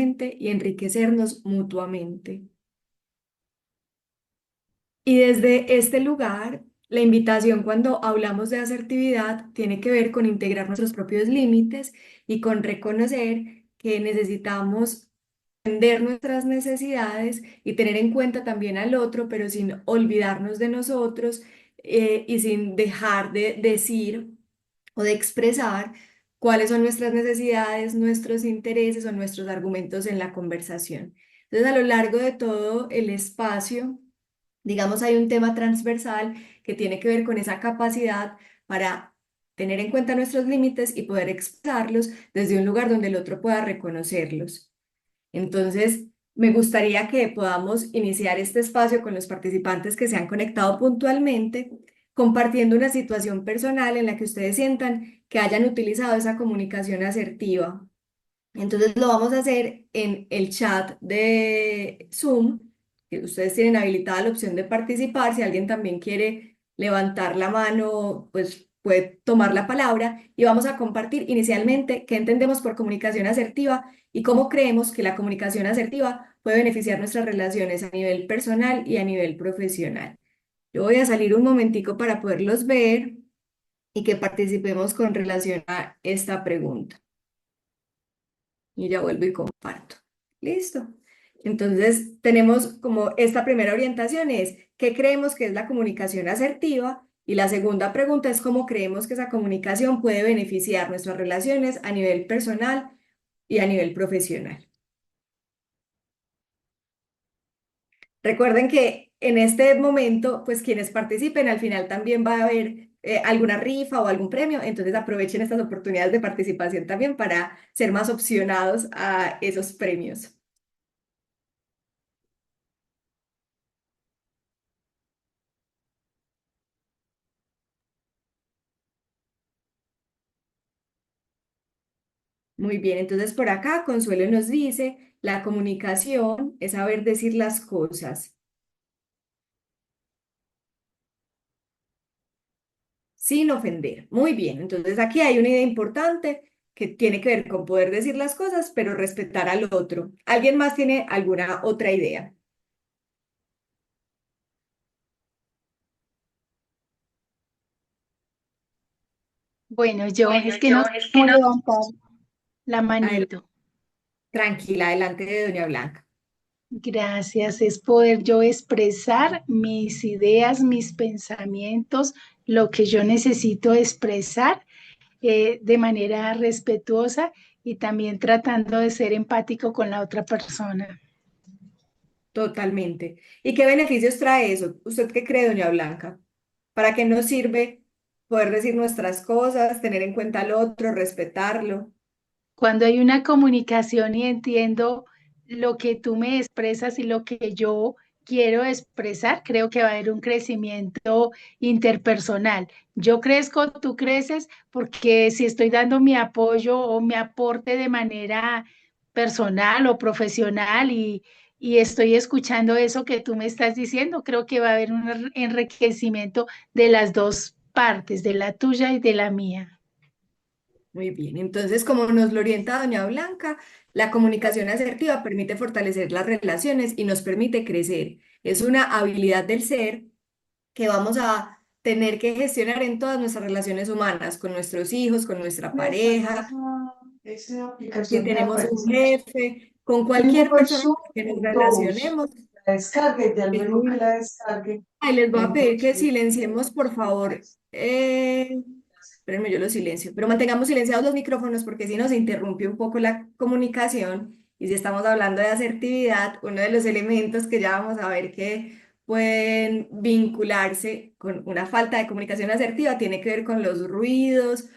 mutuamente y enriquecernos mutuamente. Y desde este lugar, la invitación cuando hablamos de asertividad tiene que ver con integrar nuestros propios límites y con reconocer que necesitamos entender nuestras necesidades y tener en cuenta también al otro, pero sin olvidarnos de nosotros y sin dejar de decir o de expresar cuáles son nuestras necesidades, nuestros intereses o nuestros argumentos en la conversación. Entonces, a lo largo de todo el espacio, digamos, hay un tema transversal que tiene que ver con esa capacidad para tener en cuenta nuestros límites y poder expresarlos desde un lugar donde el otro pueda reconocerlos. Entonces, me gustaría que podamos iniciar este espacio con los participantes que se han conectado puntualmente, compartiendo una situación personal en la que ustedes sientan que hayan utilizado esa comunicación asertiva. Entonces, lo vamos a hacer en el chat de Zoom, que ustedes tienen habilitada la opción de participar. Si alguien también quiere levantar la mano, pues puede tomar la palabra y vamos a compartir inicialmente qué entendemos por comunicación asertiva y cómo creemos que la comunicación asertiva puede beneficiar nuestras relaciones a nivel personal y a nivel profesional. Yo voy a salir un momentico para poderlos ver y que participemos con relación a esta pregunta. Y ya vuelvo y comparto. Listo. Entonces, tenemos como esta primera orientación es, ¿qué creemos que es la comunicación asertiva? Y la segunda pregunta es cómo creemos que esa comunicación puede beneficiar nuestras relaciones a nivel personal y a nivel profesional. Recuerden que en este momento, pues quienes participen, al final también va a haber alguna rifa o algún premio, entonces aprovechen estas oportunidades de participación también para ser más opcionados a esos premios. Muy bien, entonces por acá Consuelo nos dice, la comunicación es saber decir las cosas sin ofender. Muy bien, entonces aquí hay una idea importante que tiene que ver con poder decir las cosas, pero respetar al otro. ¿Alguien más tiene alguna otra idea? Bueno, yo es que no sé cómo levantar la Adelante, manito. tranquila, adelante de Doña Blanca. Gracias, es poder yo expresar mis ideas, mis pensamientos, lo que yo necesito expresar de manera respetuosa y también tratando de ser empático con la otra persona. Totalmente. ¿Y qué beneficios trae eso? ¿Usted qué cree, Doña Blanca? ¿Para qué nos sirve poder decir nuestras cosas, tener en cuenta al otro, respetarlo? Cuando hay una comunicación y entiendo lo que tú me expresas y lo que yo quiero expresar, creo que va a haber un crecimiento interpersonal. Yo crezco, tú creces, porque si estoy dando mi apoyo o mi aporte de manera personal o profesional y estoy escuchando eso que tú me estás diciendo, creo que va a haber un enriquecimiento de las dos partes, de la tuya y de la mía. Muy bien, entonces como nos lo orienta Doña Blanca, la comunicación asertiva permite fortalecer las relaciones y nos permite crecer. Es una habilidad del ser que vamos a tener que gestionar en todas nuestras relaciones humanas, con nuestros hijos, con nuestra pareja, Esa si aplicación me tenemos un aparece. jefe, con Tengo cualquier por persona Zoom que nos dos. relacionemos. La descargue, ya Es luego que muy... la descargue, Ay, les voy a pedir que entonces, silenciemos, por favor. Espérenme, yo lo silencio, pero mantengamos silenciados los micrófonos porque si no se interrumpe un poco la comunicación y si estamos hablando de asertividad, uno de los elementos que ya vamos a ver que pueden vincularse con una falta de comunicación asertiva tiene que ver con los ruidos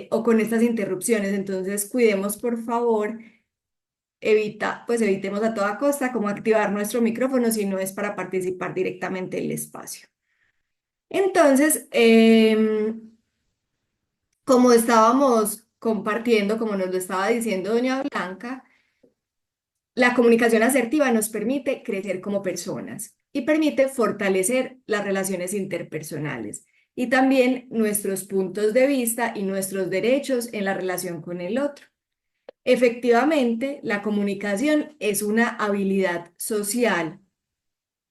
o con estas interrupciones. Entonces, cuidemos, por favor, pues evitemos a toda costa como activar nuestro micrófono si no es para participar directamente en el espacio. Entonces, como estábamos compartiendo, como nos lo estaba diciendo doña Blanca, la comunicación asertiva nos permite crecer como personas y permite fortalecer las relaciones interpersonales y también nuestros puntos de vista y nuestros derechos en la relación con el otro. Efectivamente, la comunicación es una habilidad social.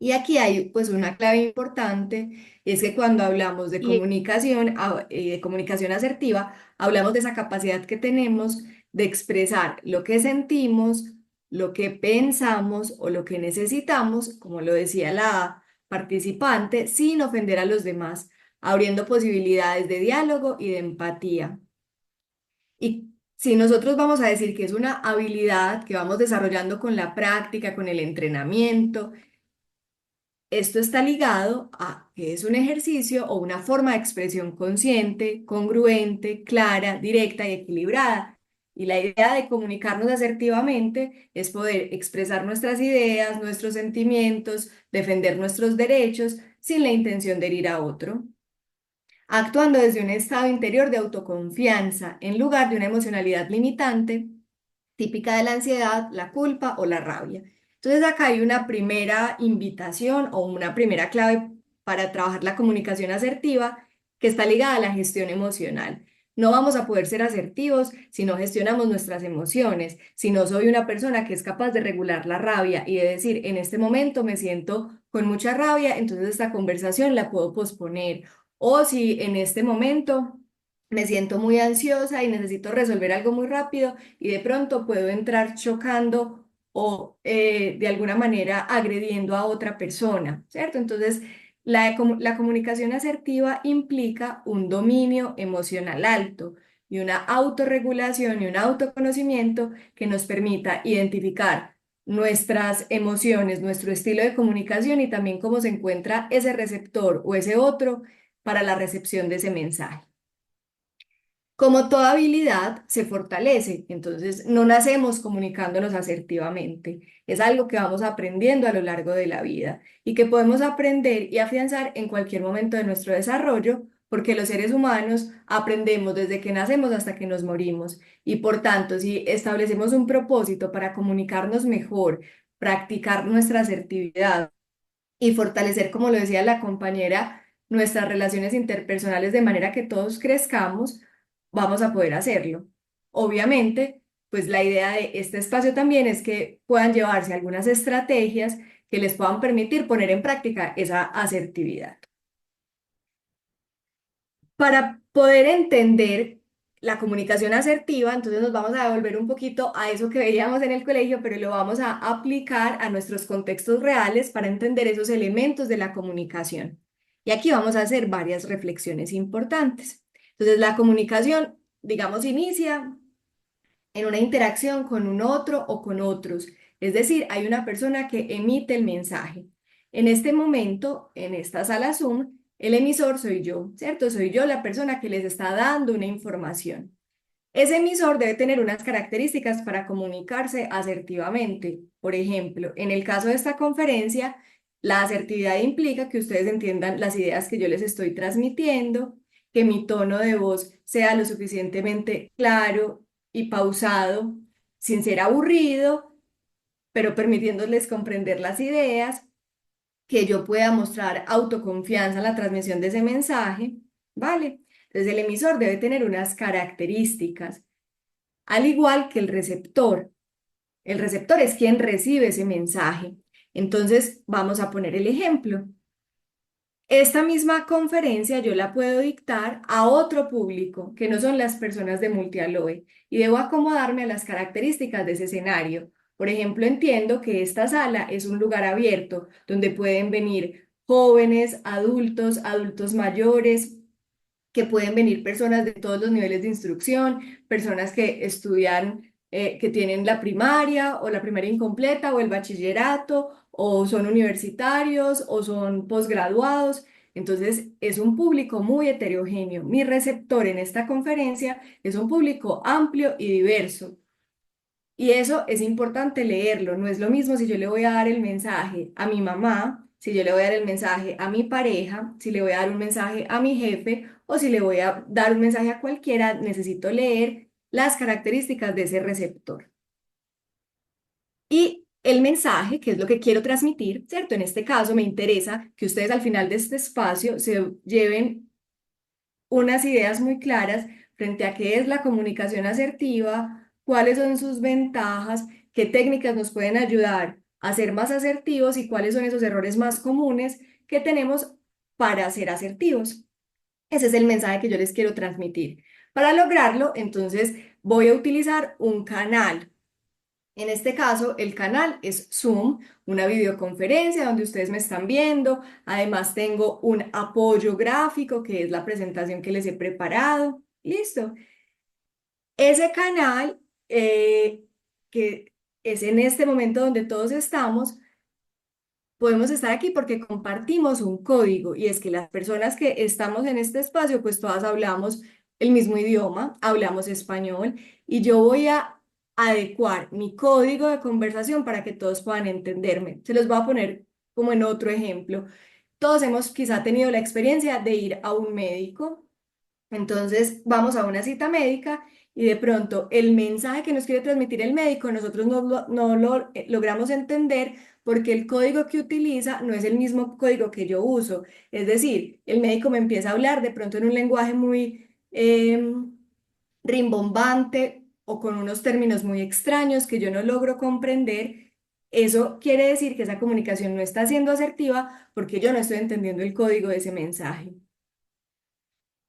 Y aquí hay pues una clave importante, y es que cuando hablamos Y de comunicación asertiva, hablamos de esa capacidad que tenemos de expresar lo que sentimos, lo que pensamos o lo que necesitamos, como lo decía la participante, sin ofender a los demás, abriendo posibilidades de diálogo y de empatía. Y si nosotros vamos a decir que es una habilidad que vamos desarrollando con la práctica, con el entrenamiento, esto está ligado a que es un ejercicio o una forma de expresión consciente, congruente, clara, directa y equilibrada. Y la idea de comunicarnos asertivamente es poder expresar nuestras ideas, nuestros sentimientos, defender nuestros derechos sin la intención de herir a otro, actuando desde un estado interior de autoconfianza en lugar de una emocionalidad limitante típica de la ansiedad, la culpa o la rabia. Entonces acá hay una primera invitación o una primera clave para trabajar la comunicación asertiva que está ligada a la gestión emocional. No vamos a poder ser asertivos si no gestionamos nuestras emociones, si no soy una persona que es capaz de regular la rabia y de decir, en este momento me siento con mucha rabia, entonces esta conversación la puedo posponer. O si en este momento me siento muy ansiosa y necesito resolver algo muy rápido, y de pronto puedo entrar chocando o de alguna manera agrediendo a otra persona, ¿cierto? Entonces, la comunicación asertiva implica un dominio emocional alto y una autorregulación y un autoconocimiento que nos permita identificar nuestras emociones, nuestro estilo de comunicación y también cómo se encuentra ese receptor o ese otro para la recepción de ese mensaje. Como toda habilidad, se fortalece, entonces no nacemos comunicándonos asertivamente, es algo que vamos aprendiendo a lo largo de la vida y que podemos aprender y afianzar en cualquier momento de nuestro desarrollo, porque los seres humanos aprendemos desde que nacemos hasta que nos morimos y por tanto, si establecemos un propósito para comunicarnos mejor, practicar nuestra asertividad y fortalecer, como lo decía la compañera, nuestras relaciones interpersonales de manera que todos crezcamos, vamos a poder hacerlo. Obviamente, pues la idea de este espacio también es que puedan llevarse algunas estrategias que les puedan permitir poner en práctica esa asertividad. Para poder entender la comunicación asertiva, entonces nos vamos a devolver un poquito a eso que veíamos en el colegio, pero lo vamos a aplicar a nuestros contextos reales para entender esos elementos de la comunicación. Y aquí vamos a hacer varias reflexiones importantes. Entonces, la comunicación, digamos, inicia en una interacción con un otro o con otros. Es decir, hay una persona que emite el mensaje. En este momento, en esta sala Zoom, el emisor soy yo, ¿cierto? Soy yo la persona que les está dando una información. Ese emisor debe tener unas características para comunicarse asertivamente. Por ejemplo, en el caso de esta conferencia, la asertividad implica que ustedes entiendan las ideas que yo les estoy transmitiendo, que mi tono de voz sea lo suficientemente claro y pausado, sin ser aburrido, pero permitiéndoles comprender las ideas, que yo pueda mostrar autoconfianza en la transmisión de ese mensaje, ¿vale? Entonces el emisor debe tener unas características, al igual que el receptor. El receptor es quien recibe ese mensaje. Entonces vamos a poner el ejemplo. Esta misma conferencia yo la puedo dictar a otro público, que no son las personas de Multialoe, y debo acomodarme a las características de ese escenario. Por ejemplo, entiendo que esta sala es un lugar abierto donde pueden venir jóvenes, adultos, adultos mayores, que pueden venir personas de todos los niveles de instrucción, personas que estudian, que tienen la primaria o la primaria incompleta o el bachillerato, o son universitarios o son posgraduados. Entonces, es un público muy heterogéneo. Mi receptor en esta conferencia es un público amplio y diverso. Y eso es importante leerlo. No es lo mismo si yo le voy a dar el mensaje a mi mamá, si yo le voy a dar el mensaje a mi pareja, si le voy a dar un mensaje a mi jefe o si le voy a dar un mensaje a cualquiera. Necesito leer las características de ese receptor. Y el mensaje, que es lo que quiero transmitir, ¿cierto? En este caso me interesa que ustedes al final de este espacio se lleven unas ideas muy claras frente a qué es la comunicación asertiva, cuáles son sus ventajas, qué técnicas nos pueden ayudar a ser más asertivos y cuáles son esos errores más comunes que tenemos para ser asertivos. Ese es el mensaje que yo les quiero transmitir. Para lograrlo, entonces, voy a utilizar un canal. En este caso, el canal es Zoom, una videoconferencia donde ustedes me están viendo. Además, tengo un apoyo gráfico, que es la presentación que les he preparado. Listo. Ese canal, que es en este momento donde todos estamos, podemos estar aquí porque compartimos un código y es que las personas que estamos en este espacio, pues todas hablamos el mismo idioma, hablamos español y yo voy a adecuar mi código de conversación para que todos puedan entenderme. Se los voy a poner como en otro ejemplo. Todos hemos quizá tenido la experiencia de ir a un médico, entonces vamos a una cita médica y de pronto el mensaje que nos quiere transmitir el médico nosotros no lo logramos entender porque el código que utiliza no es el mismo código que yo uso. Es decir, el médico me empieza a hablar de pronto en un lenguaje muy rimbombante o con unos términos muy extraños que yo no logro comprender. Eso quiere decir que esa comunicación no está siendo asertiva porque yo no estoy entendiendo el código de ese mensaje.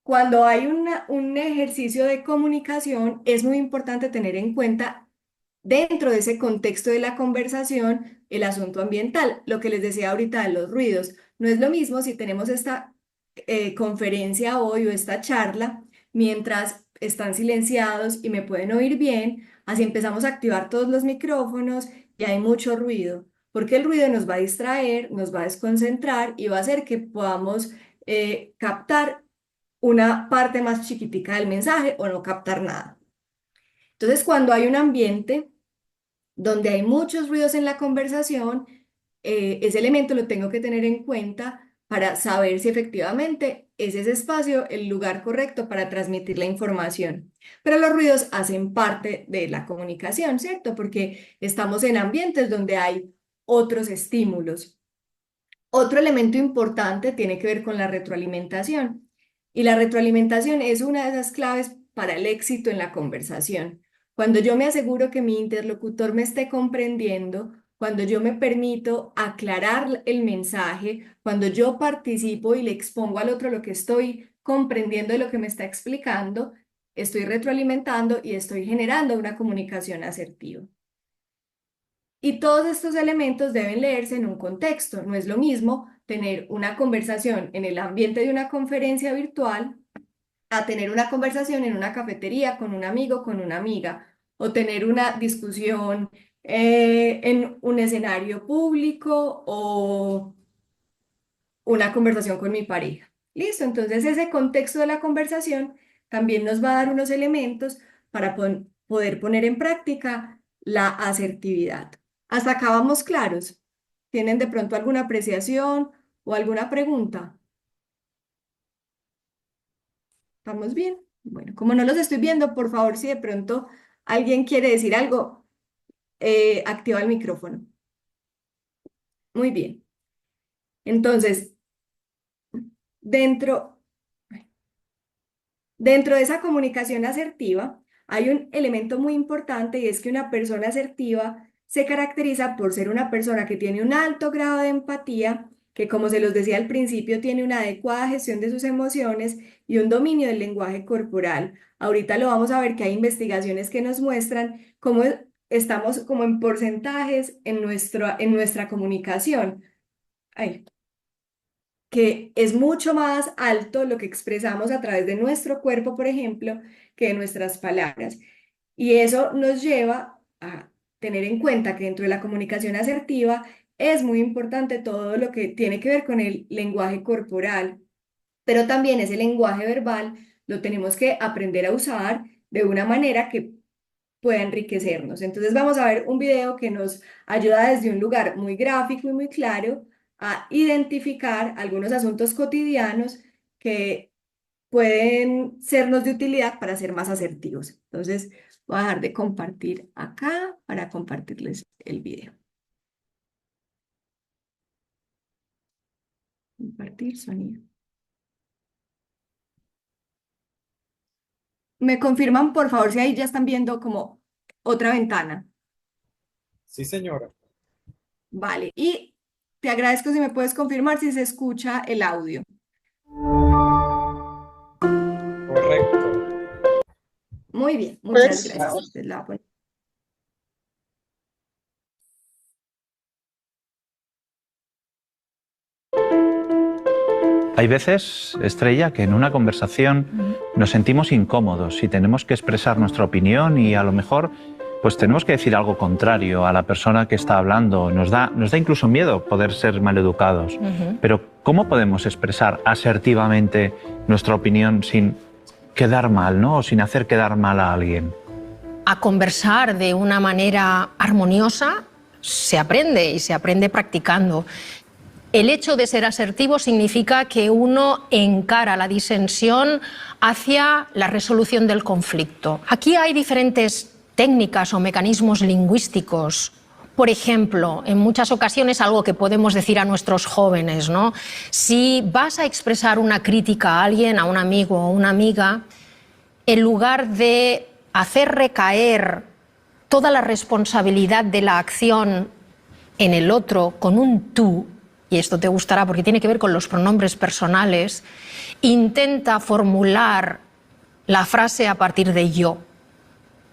Cuando hay un ejercicio de comunicación, es muy importante tener en cuenta dentro de ese contexto de la conversación el asunto ambiental, lo que les decía ahorita de los ruidos. No es lo mismo si tenemos esta conferencia hoy o esta charla mientras están silenciados y me pueden oír bien, así empezamos a activar todos los micrófonos y hay mucho ruido, porque el ruido nos va a distraer, nos va a desconcentrar y va a hacer que podamos captar una parte más chiquitica del mensaje o no captar nada. Entonces, cuando hay un ambiente donde hay muchos ruidos en la conversación, ese elemento lo tengo que tener en cuenta para saber si efectivamente es ese espacio el lugar correcto para transmitir la información. Pero los ruidos hacen parte de la comunicación, ¿cierto? Porque estamos en ambientes donde hay otros estímulos. Otro elemento importante tiene que ver con la retroalimentación. Y la retroalimentación es una de esas claves para el éxito en la conversación. Cuando yo me aseguro que mi interlocutor me esté comprendiendo, cuando yo me permito aclarar el mensaje, cuando yo participo y le expongo al otro lo que estoy comprendiendo de lo que me está explicando, estoy retroalimentando y estoy generando una comunicación asertiva. Y todos estos elementos deben leerse en un contexto. No es lo mismo tener una conversación en el ambiente de una conferencia virtual a tener una conversación en una cafetería con un amigo, con una amiga, o tener una discusión en un escenario público o una conversación con mi pareja. Listo, entonces ese contexto de la conversación también nos va a dar unos elementos para poder poner en práctica la asertividad. Hasta acá vamos claros. ¿Tienen de pronto alguna apreciación o alguna pregunta? ¿Estamos bien? Bueno, como no los estoy viendo, por favor, si de pronto alguien quiere decir algo, activa el micrófono. Muy bien. Entonces, dentro, dentro de esa comunicación asertiva, hay un elemento muy importante y es que una persona asertiva se caracteriza por ser una persona que tiene un alto grado de empatía, que como se los decía al principio, tiene una adecuada gestión de sus emociones y un dominio del lenguaje corporal. Ahorita lo vamos a ver que hay investigaciones que nos muestran cómo estamos como en porcentajes en nuestra comunicación. Ay, que es mucho más alto lo que expresamos a través de nuestro cuerpo, por ejemplo, que de nuestras palabras. Y eso nos lleva a tener en cuenta que dentro de la comunicación asertiva es muy importante todo lo que tiene que ver con el lenguaje corporal, pero también ese lenguaje verbal lo tenemos que aprender a usar de una manera que pueda enriquecernos. Entonces vamos a ver un video que nos ayuda desde un lugar muy gráfico y muy claro a identificar algunos asuntos cotidianos que pueden sernos de utilidad para ser más asertivos. Entonces voy a dejar de compartir acá para compartirles el video. Compartir sonido. Me confirman, por favor, si ahí ya están viendo como otra ventana. Sí, señora. Vale, y te agradezco si me puedes confirmar si se escucha el audio. Correcto. Muy bien, muchas Pues, gracias. Entonces, la voy a poner. Hay veces, Estrella, que en una conversación nos sentimos incómodos y tenemos que expresar nuestra opinión y a lo mejor pues tenemos que decir algo contrario a la persona que está hablando. Nos da incluso miedo poder ser maleducados. Pero ¿cómo podemos expresar asertivamente nuestra opinión sin quedar mal, ¿no? O sin hacer quedar mal a alguien? A conversar de una manera armoniosa se aprende y se aprende practicando. El hecho de ser asertivo significa que uno encara la disensión hacia la resolución del conflicto. Aquí hay diferentes técnicas o mecanismos lingüísticos. Por ejemplo, en muchas ocasiones algo que podemos decir a nuestros jóvenes, ¿no? Si vas a expresar una crítica a alguien, a un amigo o una amiga, en lugar de hacer recaer toda la responsabilidad de la acción en el otro con un tú, y esto te gustará porque tiene que ver con los pronombres personales, intenta formular la frase a partir de yo,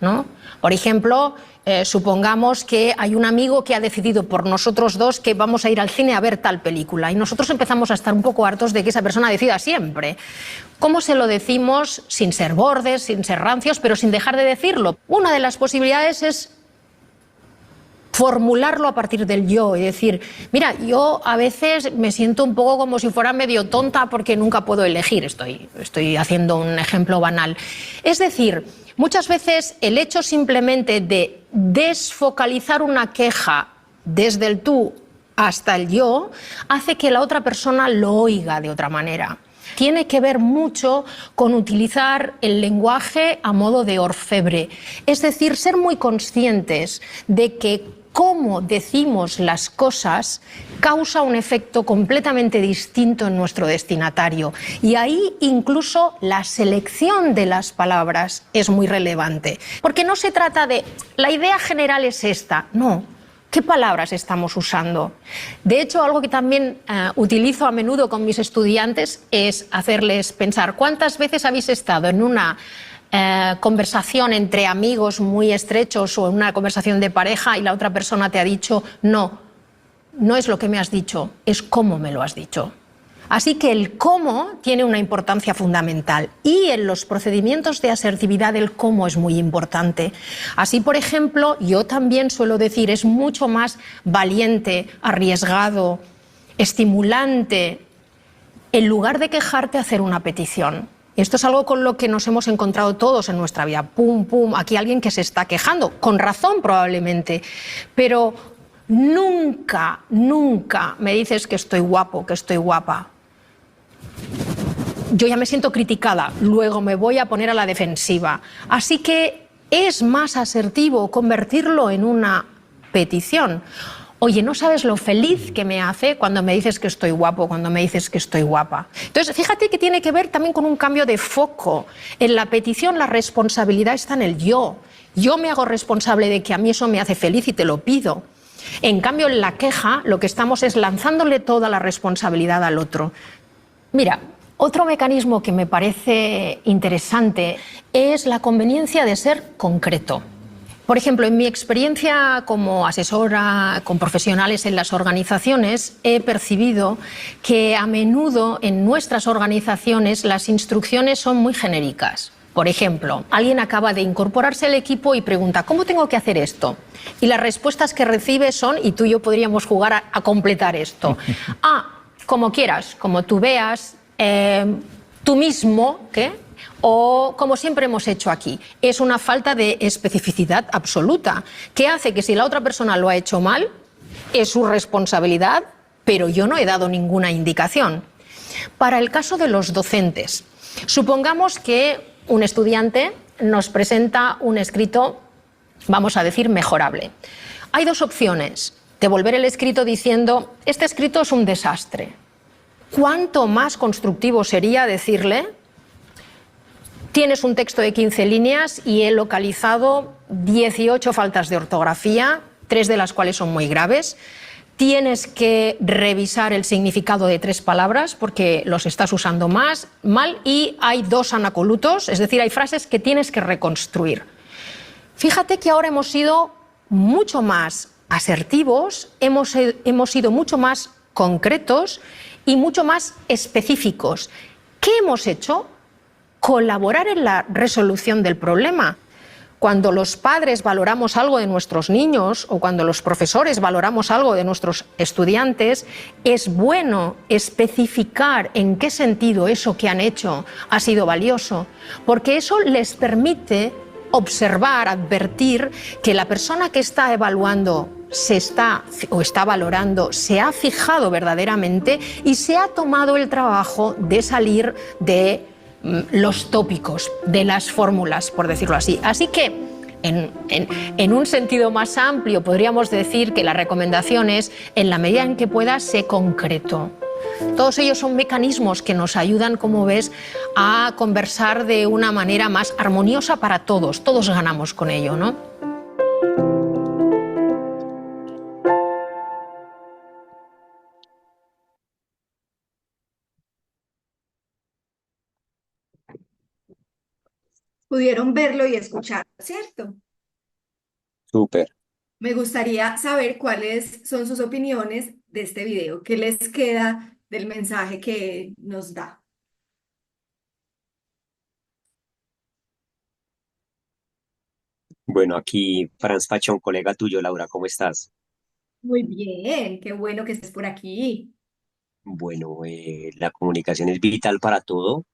¿no? Por ejemplo, supongamos que hay un amigo que ha decidido por nosotros dos que vamos a ir al cine a ver tal película y nosotros empezamos a estar un poco hartos de que esa persona decida siempre. ¿Cómo se lo decimos sin ser bordes, sin ser rancios, pero sin dejar de decirlo? Una de las posibilidades es formularlo a partir del yo y decir, mira, yo a veces me siento un poco como si fuera medio tonta porque nunca puedo elegir. Estoy haciendo un ejemplo banal. Es decir, muchas veces el hecho simplemente de desfocalizar una queja desde el tú hasta el yo hace que la otra persona lo oiga de otra manera. Tiene que ver mucho con utilizar el lenguaje a modo de orfebre, es decir, ser muy conscientes de que cómo decimos las cosas causa un efecto completamente distinto en nuestro destinatario. Y ahí incluso la selección de las palabras es muy relevante. Porque no se trata de, la idea general es esta, no. ¿Qué palabras estamos usando? De hecho, algo que también utilizo a menudo con mis estudiantes es hacerles pensar cuántas veces habéis estado en una conversación entre amigos muy estrechos o en una conversación de pareja y la otra persona te ha dicho no es lo que me has dicho, es cómo me lo has dicho. Así que el cómo tiene una importancia fundamental y en los procedimientos de asertividad el cómo es muy importante. Así, por ejemplo, yo también suelo decir, es mucho más valiente, arriesgado, estimulante, en lugar de quejarte, hacer una petición. Y esto es algo con lo que nos hemos encontrado todos en nuestra vida. Pum, pum, aquí alguien que se está quejando, con razón probablemente, pero nunca, nunca me dices que estoy guapo, que estoy guapa. Yo ya me siento criticada, luego me voy a poner a la defensiva. Así que es más asertivo convertirlo en una petición. Oye, no sabes lo feliz que me hace cuando me dices que estoy guapo, cuando me dices que estoy guapa. Entonces, fíjate que tiene que ver también con un cambio de foco. En la petición la responsabilidad está en el yo. Yo me hago responsable de que a mí eso me hace feliz y te lo pido. En cambio, en la queja lo que estamos es lanzándole toda la responsabilidad al otro. Mira, otro mecanismo que me parece interesante es la conveniencia de ser concreto. Por ejemplo, en mi experiencia como asesora con profesionales en las organizaciones, he percibido que a menudo en nuestras organizaciones las instrucciones son muy genéricas. Por ejemplo, alguien acaba de incorporarse al equipo y pregunta, ¿cómo tengo que hacer esto? Y las respuestas que recibe son, y tú y yo podríamos jugar a completar esto. Como quieras, como tú veas, tú mismo, ¿qué? O como siempre hemos hecho aquí. Es una falta de especificidad absoluta, que hace que si la otra persona lo ha hecho mal, es su responsabilidad, pero yo no he dado ninguna indicación. Para el caso de los docentes, supongamos que un estudiante nos presenta un escrito, vamos a decir, mejorable. Hay dos opciones: devolver el escrito diciendo, este escrito es un desastre. ¿Cuánto más constructivo sería decirle, tienes un texto de 15 líneas y he localizado 18 faltas de ortografía, 3 de las cuales son muy graves. Tienes que revisar el significado de 3 palabras porque los estás usando mal, y hay 2 anacolutos, es decir, hay frases que tienes que reconstruir. Fíjate que ahora hemos sido mucho más asertivos, hemos sido mucho más concretos y mucho más específicos. ¿Qué hemos hecho? Colaborar en la resolución del problema. Cuando los padres valoramos algo de nuestros niños o cuando los profesores valoramos algo de nuestros estudiantes, es bueno especificar en qué sentido eso que han hecho ha sido valioso, porque eso les permite observar, advertir que la persona que está evaluando está valorando, se ha fijado verdaderamente y se ha tomado el trabajo de salir de los tópicos, de las fórmulas, por decirlo así. Así que, en un sentido más amplio, podríamos decir que la recomendación es, en la medida en que pueda, sé concreto. Todos ellos son mecanismos que nos ayudan, como ves, a conversar de una manera más armoniosa para todos. Todos ganamos con ello, ¿no? Pudieron verlo y escucharlo, ¿cierto? Súper. Me gustaría saber cuáles son sus opiniones de este video. ¿Qué les queda del mensaje que nos da? Bueno, aquí Franz Pachón, colega tuyo, Laura, ¿cómo estás? Muy bien, qué bueno que estés por aquí. Bueno, la comunicación es vital para todo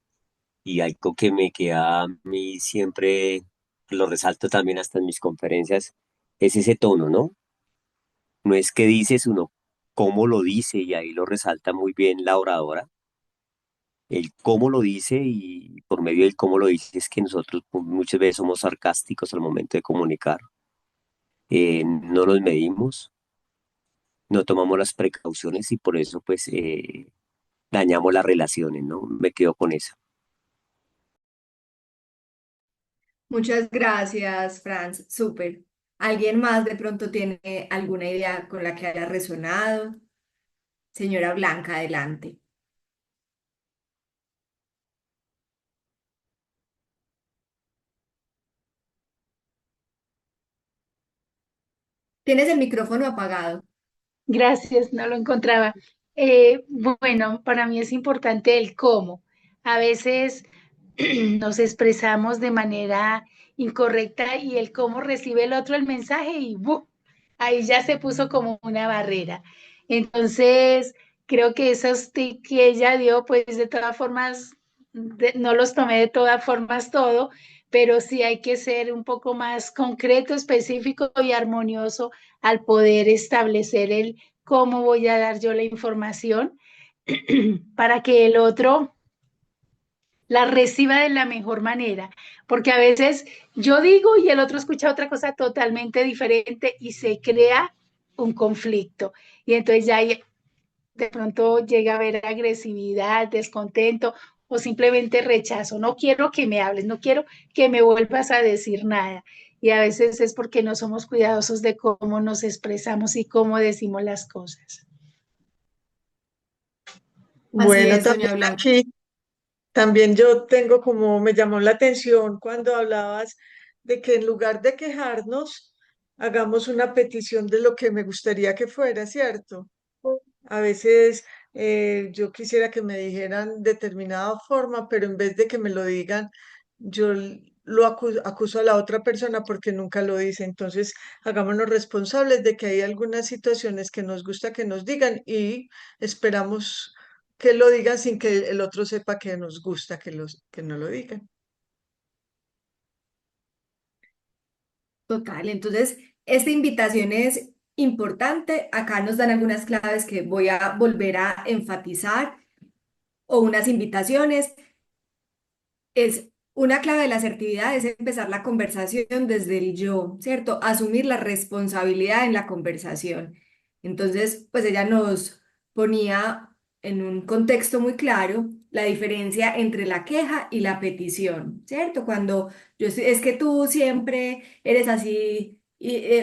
y algo que me queda a mí siempre, lo resalto también hasta en mis conferencias, es ese tono, ¿no? No es que dices uno, cómo lo dice y ahí lo resalta muy bien la oradora. El cómo lo dice y por medio del cómo lo dice es que nosotros muchas veces somos sarcásticos al momento de comunicar. No nos medimos, no tomamos las precauciones y por eso pues dañamos las relaciones, ¿no? Me quedo con eso. Muchas gracias, Franz. Súper. ¿Alguien más de pronto tiene alguna idea con la que haya resonado? Señora Blanca, adelante. Tienes el micrófono apagado. Gracias, no lo encontraba. Bueno, para mí es importante el cómo. A veces nos expresamos de manera incorrecta y el cómo recibe el otro el mensaje y ¡bu! Ahí ya se puso como una barrera. Entonces, creo que esos tips que ella dio, pues de todas formas, no los tomé de todas formas todo, pero sí hay que ser un poco más concreto, específico y armonioso al poder establecer el cómo voy a dar yo la información para que el otro la reciba de la mejor manera, porque a veces yo digo y el otro escucha otra cosa totalmente diferente y se crea un conflicto. Y entonces ya de pronto llega a haber agresividad, descontento o simplemente rechazo. No quiero que me hables, no quiero que me vuelvas a decir nada. Y a veces es porque no somos cuidadosos de cómo nos expresamos y cómo decimos las cosas. Así Bueno, es, doña también Blanca. aquí, también yo tengo como, me llamó la atención cuando hablabas de que en lugar de quejarnos, hagamos una petición de lo que me gustaría que fuera, ¿cierto? A veces yo quisiera que me dijeran determinada forma, pero en vez de que me lo digan, lo acuso a la otra persona porque nunca lo dice. Entonces, hagámonos responsables de que hay algunas situaciones que nos gusta que nos digan y esperamos que lo digan sin que el otro sepa que nos gusta que no lo digan. Total. Entonces, esta invitación es importante. Acá nos dan algunas claves que voy a volver a enfatizar o unas invitaciones. Es una clave de la asertividad es empezar la conversación desde el yo, ¿cierto? Asumir la responsabilidad en la conversación. Entonces, pues ella nos ponía en un contexto muy claro la diferencia entre la queja y la petición, ¿cierto? Cuando es que tú siempre eres así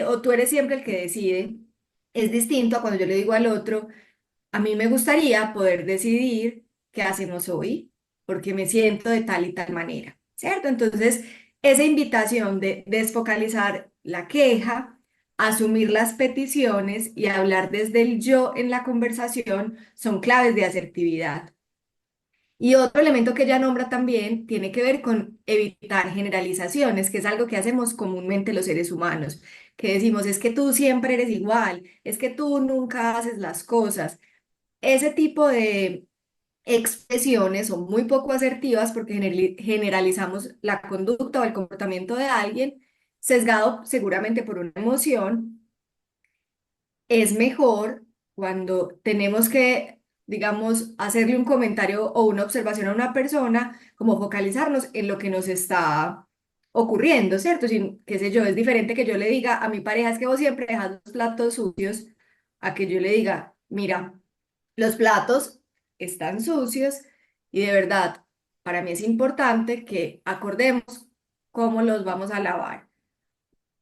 o tú eres siempre el que decide, es distinto a cuando yo le digo al otro, a mí me gustaría poder decidir qué hacemos hoy, porque me siento de tal y tal manera, ¿cierto? Entonces, esa invitación de desfocalizar la queja, asumir las peticiones y hablar desde el yo en la conversación son claves de asertividad. Y otro elemento que ella nombra también tiene que ver con evitar generalizaciones, que es algo que hacemos comúnmente los seres humanos, que decimos, es que tú siempre eres igual, es que tú nunca haces las cosas. Ese tipo de expresiones son muy poco asertivas porque generalizamos la conducta o el comportamiento de alguien, sesgado seguramente por una emoción. Es mejor cuando tenemos que, digamos, hacerle un comentario o una observación a una persona, como focalizarnos en lo que nos está ocurriendo, ¿cierto? Sin, qué sé yo, es diferente que yo le diga a mi pareja, es que vos siempre dejas los platos sucios, a que yo le diga, mira, los platos están sucios y de verdad, para mí es importante que acordemos cómo los vamos a lavar,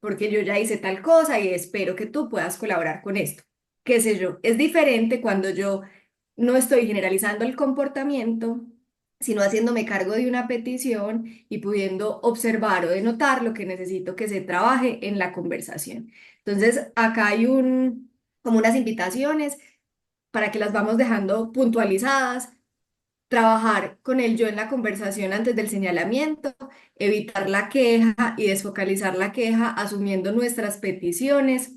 porque yo ya hice tal cosa y espero que tú puedas colaborar con esto. Qué sé yo, es diferente cuando yo no estoy generalizando el comportamiento, sino haciéndome cargo de una petición y pudiendo observar o denotar lo que necesito que se trabaje en la conversación. Entonces, acá hay como unas invitaciones para que las vamos dejando puntualizadas, trabajar con el yo en la conversación antes del señalamiento, evitar la queja y desfocalizar la queja asumiendo nuestras peticiones,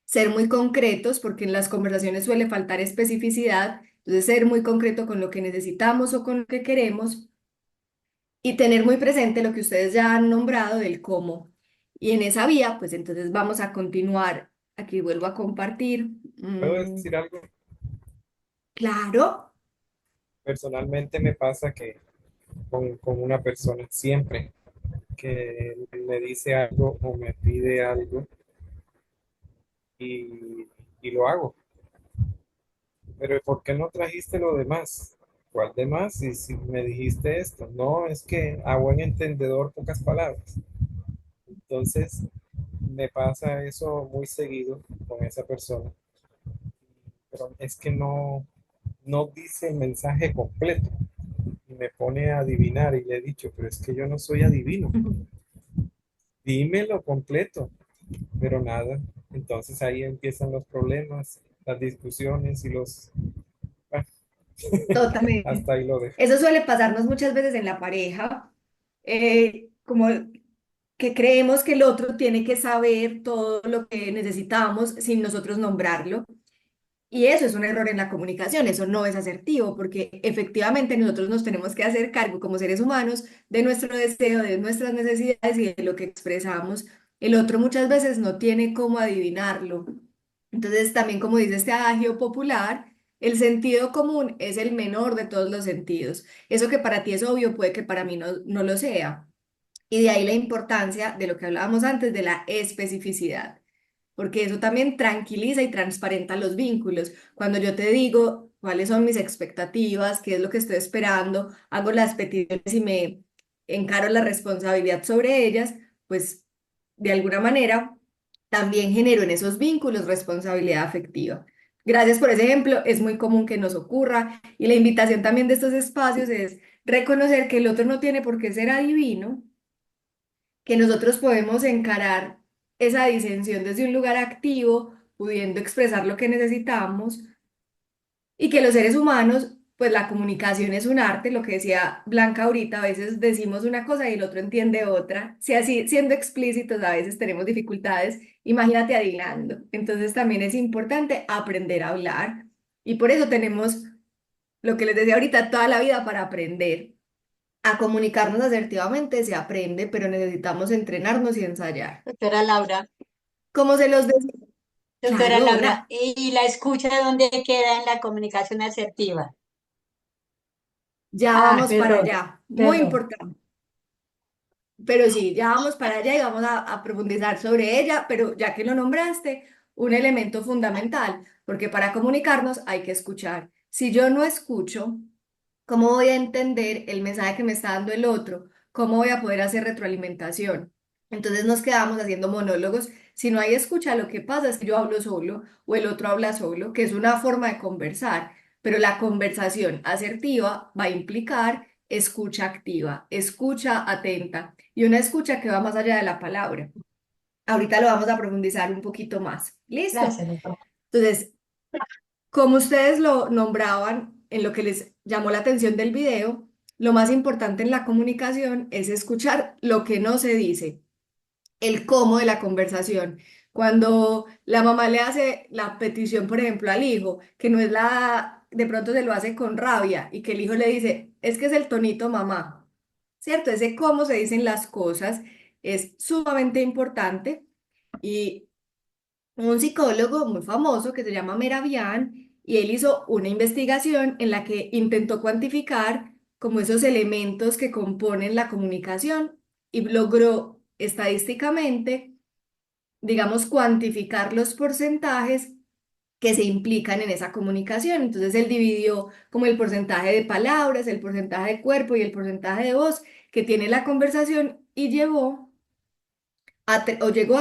ser muy concretos porque en las conversaciones suele faltar especificidad, entonces ser muy concreto con lo que necesitamos o con lo que queremos y tener muy presente lo que ustedes ya han nombrado del cómo. Y en esa vía, pues entonces vamos a continuar. Aquí vuelvo a compartir. ¿Puedo decir algo? Claro. Personalmente me pasa que con una persona siempre que me dice algo o me pide algo y lo hago. Pero ¿por qué no trajiste lo demás? ¿Cuál demás? Si me dijiste esto. No, es que a buen entendedor, pocas palabras. Entonces, me pasa eso muy seguido con esa persona. Pero es que no dice el mensaje completo. Y me pone a adivinar y le he dicho, pero es que yo no soy adivino. Dímelo completo. Pero nada. Entonces ahí empiezan los problemas, las discusiones y los... ah, Totalmente. hasta ahí lo dejo. Eso suele pasarnos muchas veces en la pareja, como que creemos que el otro tiene que saber todo lo que necesitamos sin nosotros nombrarlo. Y eso es un error en la comunicación, eso no es asertivo, porque efectivamente nosotros nos tenemos que hacer cargo como seres humanos de nuestro deseo, de nuestras necesidades y de lo que expresamos. El otro muchas veces no tiene cómo adivinarlo. Entonces, también como dice este adagio popular, el sentido común es el menor de todos los sentidos. Eso que para ti es obvio puede que para mí no lo sea. Y de ahí la importancia de lo que hablábamos antes de la especificidad, porque eso también tranquiliza y transparenta los vínculos. Cuando yo te digo cuáles son mis expectativas, qué es lo que estoy esperando, hago las peticiones y me encaro la responsabilidad sobre ellas, pues de alguna manera también genero en esos vínculos responsabilidad afectiva. Gracias por ese ejemplo, es muy común que nos ocurra y la invitación también de estos espacios es reconocer que el otro no tiene por qué ser adivino, que nosotros podemos encarar esa disensión desde un lugar activo, pudiendo expresar lo que necesitamos, y que los seres humanos, pues la comunicación es un arte, lo que decía Blanca ahorita, a veces decimos una cosa y el otro entiende otra. Si así, siendo explícitos, a veces tenemos dificultades, imagínate adivinando. Entonces también es importante aprender a hablar, y por eso tenemos lo que les decía ahorita, toda la vida para aprender. A comunicarnos asertivamente se aprende, pero necesitamos entrenarnos y ensayar. Doctora Laura, Como se los decía, doctora claro, Laura, ¿y la escucha dónde queda en la comunicación asertiva? ya Ah, vamos para perdón, allá, muy perdón. importante. Pero sí, ya vamos para allá y vamos a profundizar sobre ella, pero ya que lo nombraste, un elemento fundamental, porque para comunicarnos hay que escuchar. Si yo no escucho, ¿Cómo voy a entender el mensaje que me está dando el otro? ¿Cómo voy a poder hacer retroalimentación? Entonces nos quedamos haciendo monólogos. Si no hay escucha, lo que pasa es que yo hablo solo o el otro habla solo, que es una forma de conversar, pero la conversación asertiva va a implicar escucha activa, escucha atenta y una escucha que va más allá de la palabra. Ahorita lo vamos a profundizar un poquito más. ¿Listo? Gracias, doctora. Entonces, como ustedes lo nombraban en lo que les llamó la atención del video, lo más importante en la comunicación es escuchar lo que no se dice, el cómo de la conversación. Cuando la mamá le hace la petición, por ejemplo, al hijo, que no es de pronto se lo hace con rabia y que el hijo le dice, es que es el tonito mamá, ¿cierto? Ese cómo se dicen las cosas es sumamente importante y un psicólogo muy famoso que se llama Meravian y él hizo una investigación en la que intentó cuantificar como esos elementos que componen la comunicación y logró estadísticamente, digamos, cuantificar los porcentajes que se implican en esa comunicación. Entonces él dividió como el porcentaje de palabras, el porcentaje de cuerpo y el porcentaje de voz que tiene la conversación y llegó a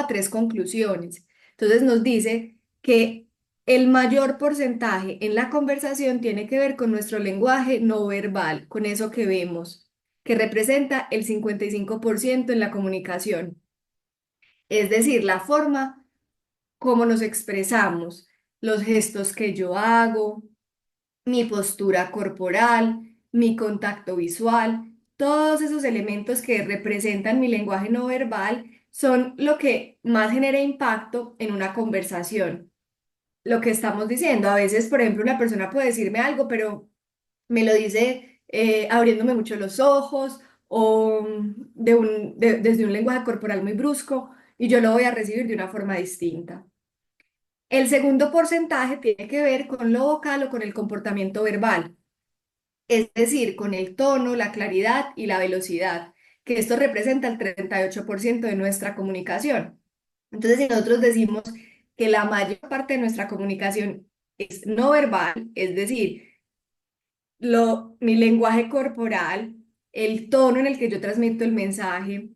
tres conclusiones. Entonces nos dice que el mayor porcentaje en la conversación tiene que ver con nuestro lenguaje no verbal, con eso que vemos, que representa el 55% en la comunicación. Es decir, la forma como nos expresamos, los gestos que yo hago, mi postura corporal, mi contacto visual, todos esos elementos que representan mi lenguaje no verbal son lo que más genera impacto en una conversación. Lo que estamos diciendo, a veces, por ejemplo, una persona puede decirme algo, pero me lo dice abriéndome mucho los ojos o desde un lenguaje corporal muy brusco y yo lo voy a recibir de una forma distinta. El segundo porcentaje tiene que ver con lo vocal o con el comportamiento verbal, es decir, con el tono, la claridad y la velocidad, que esto representa el 38% de nuestra comunicación. Entonces, si nosotros decimos que la mayor parte de nuestra comunicación es no verbal, es decir, mi lenguaje corporal, el tono en el que yo transmito el mensaje,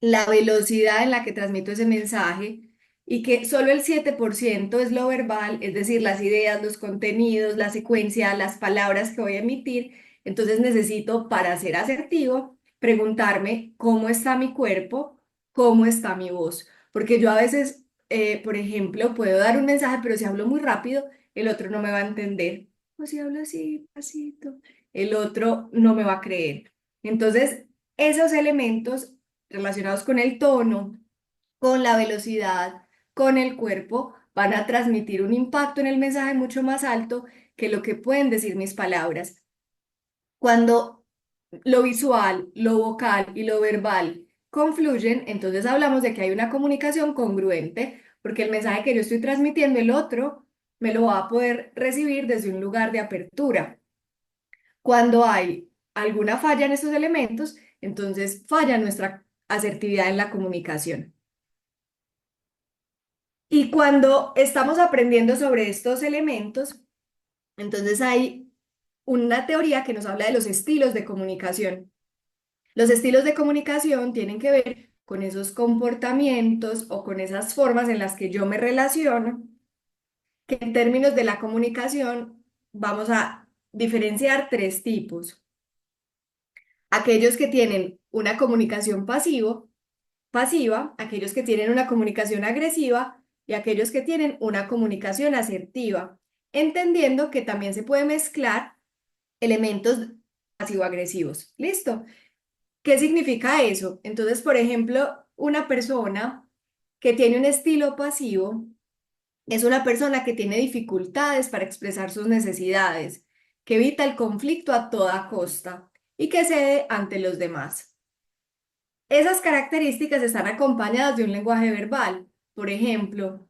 la velocidad en la que transmito ese mensaje y que solo el 7% es lo verbal, es decir, las ideas, los contenidos, la secuencia, las palabras que voy a emitir. Entonces necesito, para ser asertivo, preguntarme cómo está mi cuerpo, cómo está mi voz. Porque yo a veces, por ejemplo, puedo dar un mensaje, pero si hablo muy rápido, el otro no me va a entender. O si hablo así, pasito, el otro no me va a creer. Entonces, esos elementos relacionados con el tono, con la velocidad, con el cuerpo, van a transmitir un impacto en el mensaje mucho más alto que lo que pueden decir mis palabras. Cuando lo visual, lo vocal y lo verbal confluyen, entonces hablamos de que hay una comunicación congruente, porque el mensaje que yo estoy transmitiendo, el otro me lo va a poder recibir desde un lugar de apertura. Cuando hay alguna falla en estos elementos, entonces falla nuestra asertividad en la comunicación. Y cuando estamos aprendiendo sobre estos elementos, entonces hay una teoría que nos habla de los estilos de comunicación. Los estilos de comunicación tienen que ver con esos comportamientos o con esas formas en las que yo me relaciono, que en términos de la comunicación vamos a diferenciar tres tipos. Aquellos que tienen una comunicación pasiva, aquellos que tienen una comunicación agresiva y aquellos que tienen una comunicación asertiva, entendiendo que también se puede mezclar elementos pasivo-agresivos. ¿Listo? ¿Qué significa eso? Entonces, por ejemplo, una persona que tiene un estilo pasivo es una persona que tiene dificultades para expresar sus necesidades, que evita el conflicto a toda costa y que cede ante los demás. Esas características están acompañadas de un lenguaje verbal. Por ejemplo,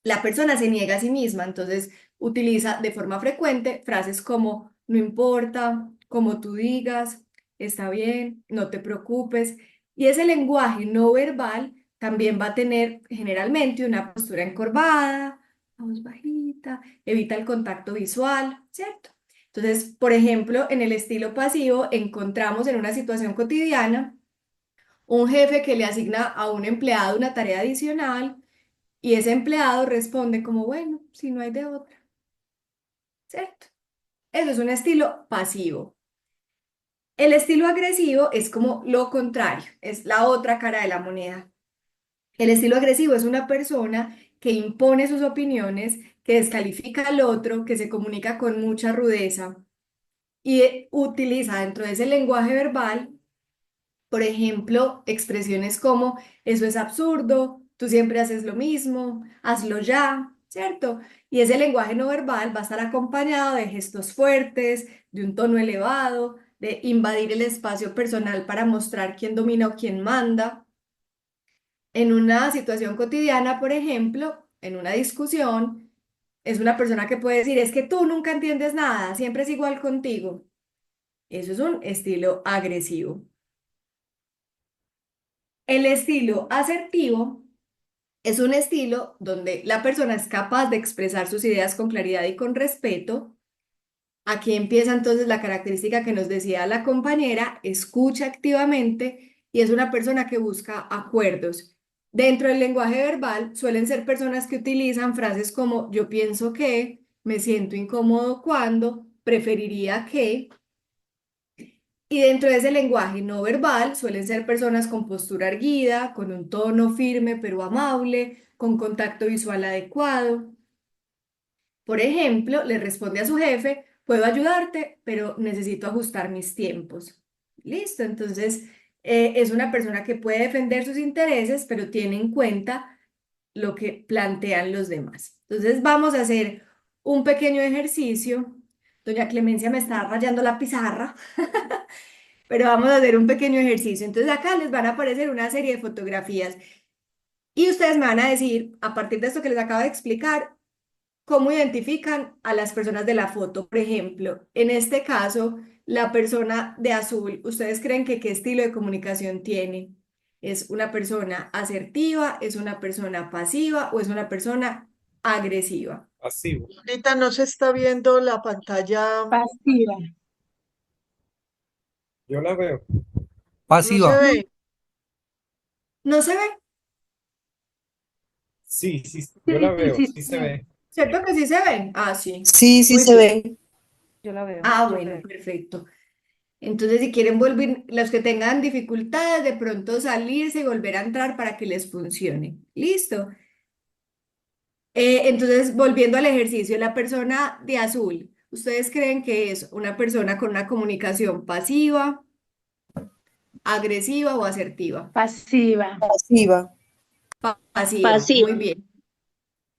la persona se niega a sí misma, entonces utiliza de forma frecuente frases como no importa, como tú digas, está bien, no te preocupes. Y ese lenguaje no verbal también va a tener generalmente una postura encorvada, voz bajita, evita el contacto visual, ¿cierto? Entonces, por ejemplo, en el estilo pasivo encontramos en una situación cotidiana un jefe que le asigna a un empleado una tarea adicional y ese empleado responde como, bueno, si no hay de otra, ¿cierto? Eso es un estilo pasivo. El estilo agresivo es como lo contrario, es la otra cara de la moneda. El estilo agresivo es una persona que impone sus opiniones, que descalifica al otro, que se comunica con mucha rudeza y utiliza dentro de ese lenguaje verbal, por ejemplo, expresiones como eso es absurdo, tú siempre haces lo mismo, hazlo ya, ¿cierto? Y ese lenguaje no verbal va a estar acompañado de gestos fuertes, de un tono elevado, de invadir el espacio personal para mostrar quién domina o quién manda. En una situación cotidiana, por ejemplo, en una discusión, es una persona que puede decir, es que tú nunca entiendes nada, siempre es igual contigo. Eso es un estilo agresivo. El estilo asertivo es un estilo donde la persona es capaz de expresar sus ideas con claridad y con respeto. Aquí empieza entonces la característica que nos decía la compañera, escucha activamente y es una persona que busca acuerdos. Dentro del lenguaje verbal suelen ser personas que utilizan frases como yo pienso que, me siento incómodo cuando, preferiría que. Y dentro de ese lenguaje no verbal suelen ser personas con postura erguida, con un tono firme pero amable, con contacto visual adecuado. Por ejemplo, le responde a su jefe, puedo ayudarte, pero necesito ajustar mis tiempos. Listo, entonces es una persona que puede defender sus intereses, pero tiene en cuenta lo que plantean los demás. Entonces vamos a hacer un pequeño ejercicio. Doña Clemencia me está rayando la pizarra, pero vamos a hacer un pequeño ejercicio. Entonces acá les van a aparecer una serie de fotografías y ustedes me van a decir, a partir de esto que les acabo de explicar, cómo identifican a las personas de la foto. Por ejemplo, en este caso, la persona de azul, ¿ustedes creen que qué estilo de comunicación tiene? ¿Es una persona asertiva, es una persona pasiva o es una persona agresiva? Pasivo. Ahorita no se está viendo la pantalla, Pasiva. Yo la veo. no se Pasiva. ve. ¿No se ve? Sí, sí, yo la Sí, veo. sí, Sí se sí. ve. ¿Cierto que sí se ve? Ah, sí. Sí, sí Muy se bien. ve. Yo la veo. Ah, bueno, perfecto. Entonces, si quieren volver, los que tengan dificultades, de pronto salirse y volver a entrar para que les funcione. Listo. Entonces, volviendo al ejercicio, la persona de azul, ¿ustedes creen que es una persona con una comunicación pasiva, agresiva o asertiva? Pasiva. Pasiva. Pasiva, Pasiva. muy bien.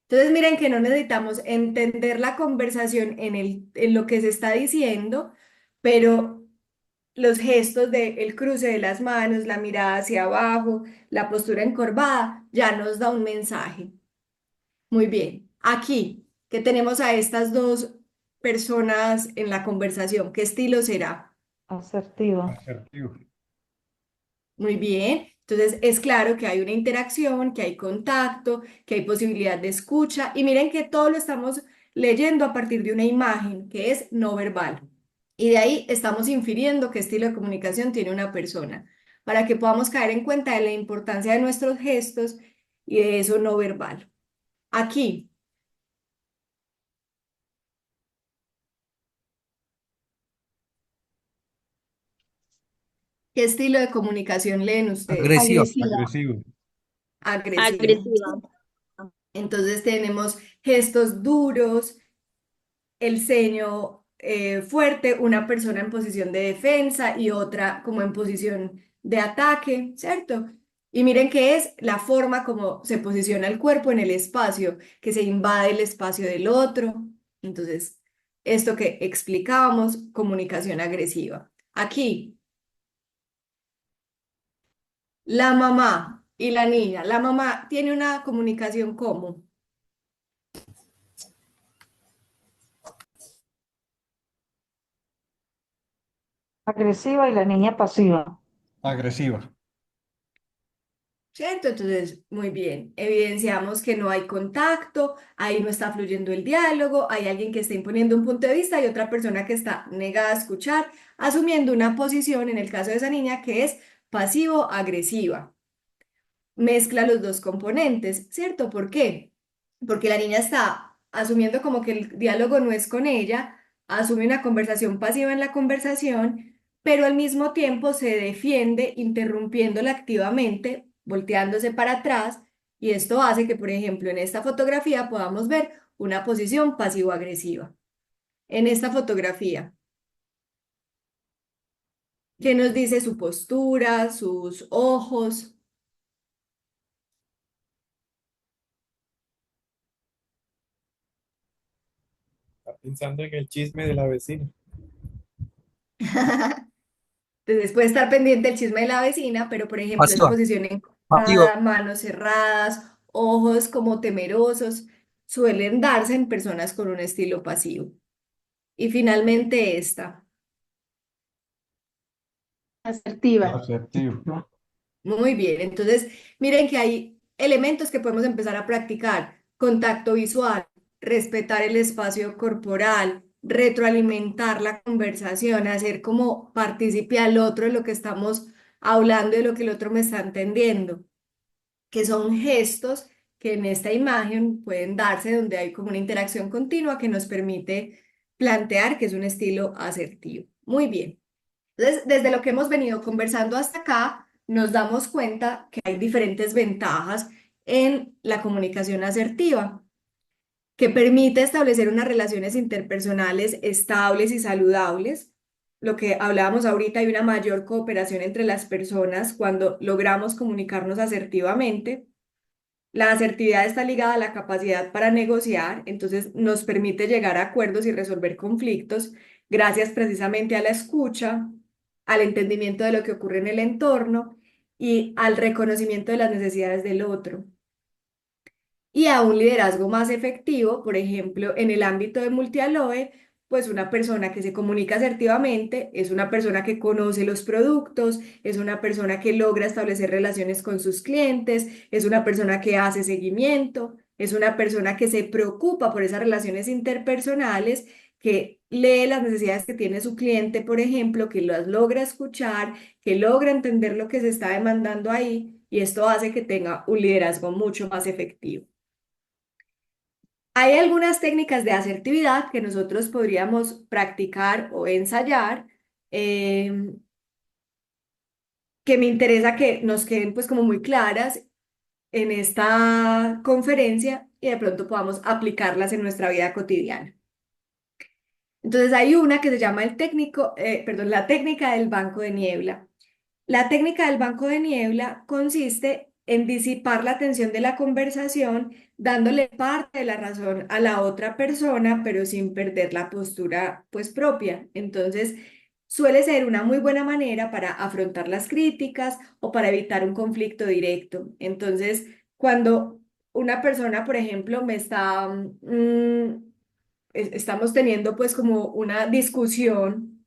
Entonces, miren que no necesitamos entender la conversación en lo que se está diciendo, pero los gestos del cruce de las manos, la mirada hacia abajo, la postura encorvada, ya nos da un mensaje. Muy bien. Aquí, que tenemos a estas dos personas en la conversación, ¿qué estilo será? Asertiva. Asertivo. Muy bien. Entonces, es claro que hay una interacción, que hay contacto, que hay posibilidad de escucha. Y miren que todo lo estamos leyendo a partir de una imagen que es no verbal. Y de ahí estamos infiriendo qué estilo de comunicación tiene una persona, para que podamos caer en cuenta de la importancia de nuestros gestos y de eso no verbal. Aquí. ¿Qué estilo de comunicación leen ustedes? Agresiva. Agresiva. Agresivo. Agresivo. Agresiva. Entonces tenemos gestos duros, el ceño fuerte, una persona en posición de defensa y otra como en posición de ataque, ¿cierto? Y miren que es la forma como se posiciona el cuerpo en el espacio, que se invade el espacio del otro. Entonces, esto que explicábamos, comunicación agresiva. Aquí. La mamá y la niña. La mamá tiene una comunicación ¿cómo? Agresiva y la niña pasiva. Agresiva. ¿cierto? Entonces, muy bien, evidenciamos que no hay contacto, ahí no está fluyendo el diálogo, hay alguien que está imponiendo un punto de vista y otra persona que está negada a escuchar, asumiendo una posición, en el caso de esa niña, que es pasivo-agresiva. Mezcla los dos componentes, ¿cierto? ¿Por qué? Porque la niña está asumiendo como que el diálogo no es con ella, asume una conversación pasiva en la conversación, pero al mismo tiempo se defiende interrumpiéndola activamente, volteándose para atrás, y esto hace que, por ejemplo, en esta fotografía podamos ver una posición pasivo-agresiva. En esta fotografía, ¿qué nos dice su postura, sus ojos? Está pensando en el chisme de la vecina. Entonces puede estar pendiente el chisme de la vecina, pero por ejemplo esa Pasiva, posición pasivo. encorvada, manos cerradas, ojos como temerosos, suelen darse en personas con un estilo pasivo. Y finalmente esta. Asertiva. Asertivo. Muy bien, entonces miren que hay elementos que podemos empezar a practicar. Contacto visual, respetar el espacio corporal, retroalimentar la conversación, hacer como participe al otro de lo que estamos hablando y de lo que el otro me está entendiendo, que son gestos que en esta imagen pueden darse donde hay como una interacción continua que nos permite plantear que es un estilo asertivo. Muy bien. Entonces, desde lo que hemos venido conversando hasta acá, nos damos cuenta que hay diferentes ventajas en la comunicación asertiva, que permite establecer unas relaciones interpersonales estables y saludables. Lo que hablábamos ahorita, hay una mayor cooperación entre las personas cuando logramos comunicarnos asertivamente. La asertividad está ligada a la capacidad para negociar, entonces nos permite llegar a acuerdos y resolver conflictos gracias precisamente a la escucha, al entendimiento de lo que ocurre en el entorno y al reconocimiento de las necesidades del otro. Y a un liderazgo más efectivo, por ejemplo, en el ámbito de Multialoe, pues una persona que se comunica asertivamente es una persona que conoce los productos, es una persona que logra establecer relaciones con sus clientes, es una persona que hace seguimiento, es una persona que se preocupa por esas relaciones interpersonales, que lee las necesidades que tiene su cliente, por ejemplo, que las logra escuchar, que logra entender lo que se está demandando ahí, y esto hace que tenga un liderazgo mucho más efectivo. Hay algunas técnicas de asertividad que nosotros podríamos practicar o ensayar, que me interesa que nos queden pues como muy claras en esta conferencia y de pronto podamos aplicarlas en nuestra vida cotidiana. Entonces hay una que se llama la técnica del banco de niebla. La técnica del banco de niebla consiste en disipar la tensión de la conversación, dándole parte de la razón a la otra persona, pero sin perder la postura pues propia. Entonces, suele ser una muy buena manera para afrontar las críticas o para evitar un conflicto directo. Entonces, cuando una persona, por ejemplo, estamos teniendo pues como una discusión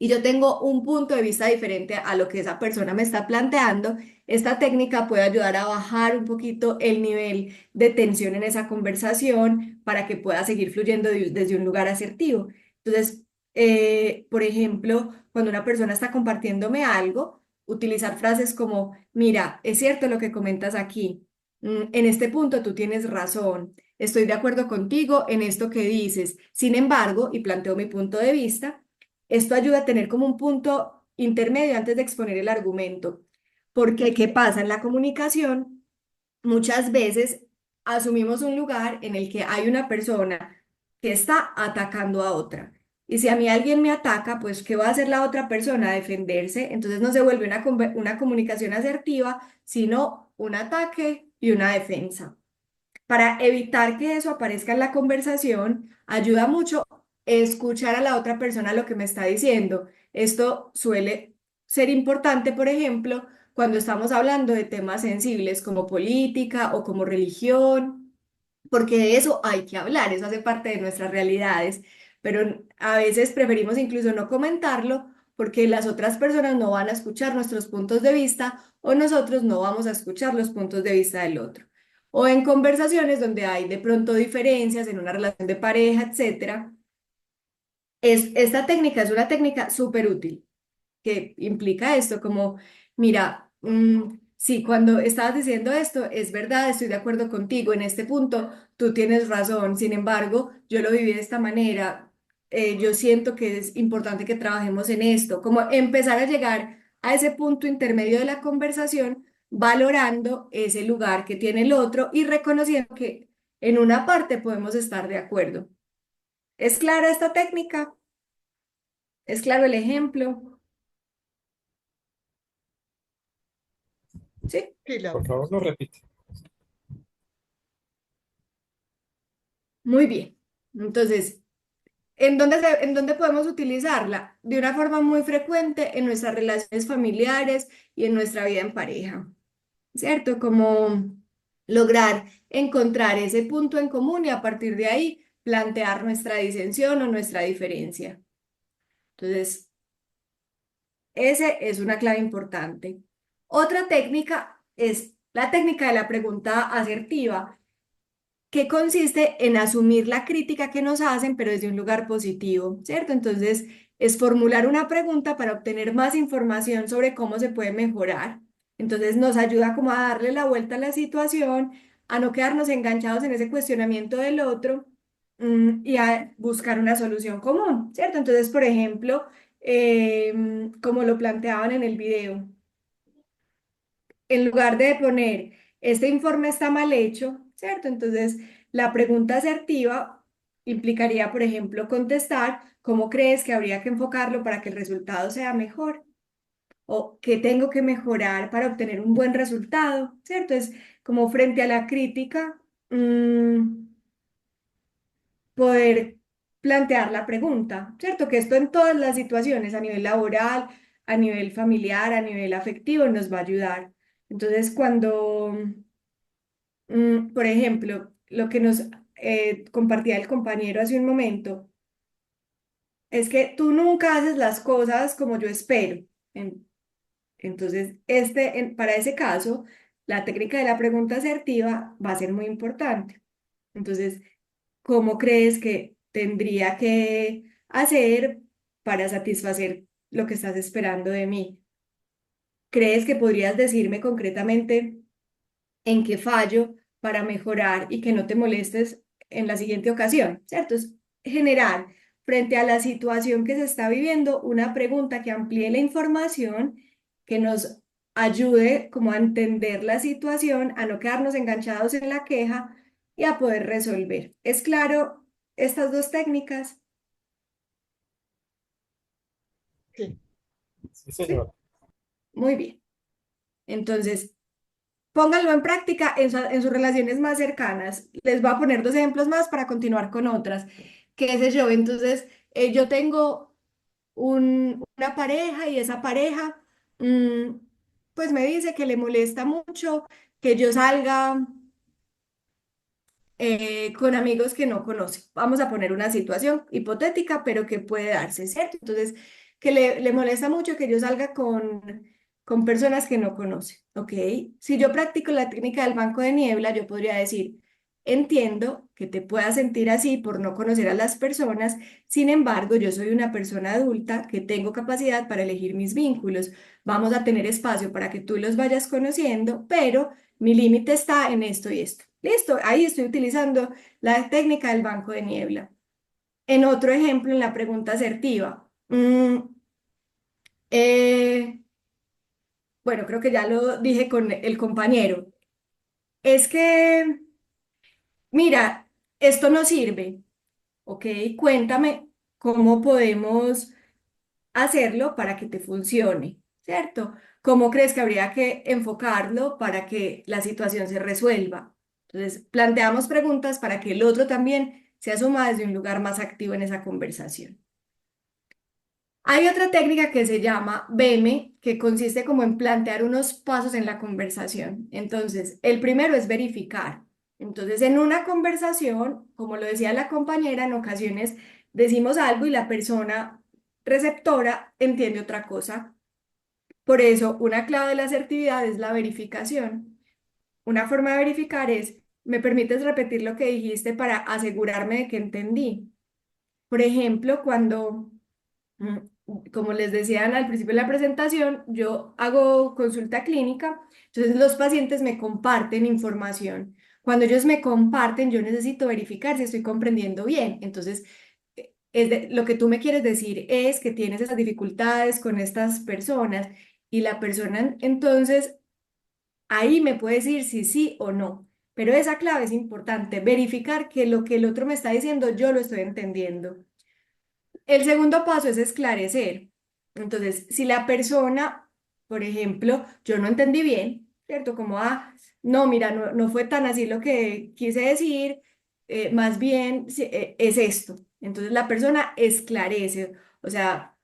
y yo tengo un punto de vista diferente a lo que esa persona me está planteando, esta técnica puede ayudar a bajar un poquito el nivel de tensión en esa conversación para que pueda seguir fluyendo desde un lugar asertivo. Entonces, por ejemplo, cuando una persona está compartiéndome algo, utilizar frases como, mira, es cierto lo que comentas aquí. En este punto tú tienes razón. Estoy de acuerdo contigo en esto que dices. Sin embargo, y planteo mi punto de vista, esto ayuda a tener como un punto intermedio antes de exponer el argumento. Porque, ¿qué pasa? En la comunicación, muchas veces asumimos un lugar en el que hay una persona que está atacando a otra. Y si a mí alguien me ataca, pues, ¿qué va a hacer la otra persona? Defenderse. Entonces no se vuelve una comunicación asertiva, sino un ataque y una defensa. Para evitar que eso aparezca en la conversación, ayuda mucho escuchar a la otra persona lo que me está diciendo. Esto suele ser importante, por ejemplo, cuando estamos hablando de temas sensibles como política o como religión, porque de eso hay que hablar, eso hace parte de nuestras realidades, pero a veces preferimos incluso no comentarlo porque las otras personas no van a escuchar nuestros puntos de vista o nosotros no vamos a escuchar los puntos de vista del otro. O en conversaciones donde hay de pronto diferencias en una relación de pareja, etcétera. Esta técnica es una técnica súper útil que implica esto, como, mira, sí, cuando estabas diciendo esto, es verdad, estoy de acuerdo contigo en este punto, tú tienes razón, sin embargo, yo lo viví de esta manera, yo siento que es importante que trabajemos en esto, como empezar a llegar a ese punto intermedio de la conversación, valorando ese lugar que tiene el otro y reconociendo que en una parte podemos estar de acuerdo. ¿Es clara esta técnica? ¿Es claro el ejemplo? ¿Sí? Sí, Por favor, lo repite. Muy bien. Entonces, en dónde podemos utilizarla? De una forma muy frecuente en nuestras relaciones familiares y en nuestra vida en pareja, ¿cierto? Como lograr encontrar ese punto en común y a partir de ahí plantear nuestra disensión o nuestra diferencia. Entonces, ese es una clave importante. Otra técnica es la técnica de la pregunta asertiva, que consiste en asumir la crítica que nos hacen, pero desde un lugar positivo, ¿cierto? Entonces, es formular una pregunta para obtener más información sobre cómo se puede mejorar. Entonces, nos ayuda como a darle la vuelta a la situación, a no quedarnos enganchados en ese cuestionamiento del otro, y a buscar una solución común, ¿cierto? Entonces, por ejemplo, como lo planteaban en el video, en lugar de poner, este informe está mal hecho, ¿cierto? Entonces, la pregunta asertiva implicaría, por ejemplo, contestar, ¿cómo crees que habría que enfocarlo para que el resultado sea mejor? ¿O qué tengo que mejorar para obtener un buen resultado? ¿Cierto? Es como frente a la crítica, poder plantear la pregunta, ¿cierto? Que esto en todas las situaciones, a nivel laboral, a nivel familiar, a nivel afectivo, nos va a ayudar. Entonces, cuando, por ejemplo, lo que nos compartía el compañero hace un momento, es que tú nunca haces las cosas como yo espero. Entonces, para ese caso, la técnica de la pregunta asertiva va a ser muy importante. Entonces, ¿cómo crees que tendría que hacer para satisfacer lo que estás esperando de mí? ¿Crees que podrías decirme concretamente en qué fallo para mejorar y que no te molestes en la siguiente ocasión? ¿Cierto? Es generar frente a la situación que se está viviendo una pregunta que amplíe la información, que nos ayude como a entender la situación, a no quedarnos enganchados en la queja y a poder resolver. ¿Es claro estas dos técnicas? sí. Sí, Sí. señor. Muy bien. Entonces, pónganlo en práctica en sus relaciones más cercanas. Les voy a poner dos ejemplos más para continuar con otras. ¿Qué sé yo? Entonces, yo tengo una pareja y esa pareja, mm, pues me dice que le molesta mucho que yo salga con amigos que no conoce. Vamos a poner una situación hipotética, pero que puede darse, ¿cierto? Entonces, que le molesta mucho que yo salga con personas que no conoce, ¿ok? Si yo practico la técnica del banco de niebla, yo podría decir, entiendo que te puedas sentir así por no conocer a las personas, sin embargo, yo soy una persona adulta que tengo capacidad para elegir mis vínculos. Vamos a tener espacio para que tú los vayas conociendo, pero mi límite está en esto y esto. Listo, ahí estoy utilizando la técnica del banco de niebla. En otro ejemplo, en la pregunta asertiva. Eh, bueno, creo que ya lo dije con el compañero. Es que, mira, esto no sirve, ¿ok? Cuéntame cómo podemos hacerlo para que te funcione, ¿cierto? ¿Cómo crees que habría que enfocarlo para que la situación se resuelva? Entonces, planteamos preguntas para que el otro también se asuma desde un lugar más activo en esa conversación. Hay otra técnica que se llama BEME, que consiste como en plantear unos pasos en la conversación. Entonces, el primero es verificar. Entonces, en una conversación, como lo decía la compañera, en ocasiones decimos algo y la persona receptora entiende otra cosa. Por eso, una clave de la asertividad es la verificación. Una forma de verificar es, ¿me permites repetir lo que dijiste para asegurarme de que entendí? Por ejemplo, cuando, como les decían al principio de la presentación, yo hago consulta clínica, entonces los pacientes me comparten información. Cuando ellos me comparten, yo necesito verificar si estoy comprendiendo bien. Entonces, lo que tú me quieres decir es que tienes esas dificultades con estas personas y la persona entonces ahí me puede decir si sí o no. Pero esa clave es importante, verificar que lo que el otro me está diciendo yo lo estoy entendiendo. El segundo paso es esclarecer. Entonces, si la persona, por ejemplo, yo no entendí bien, ¿cierto? Como, no, mira, no fue tan así lo que quise decir, más bien es esto. Entonces, la persona esclarece, o sea,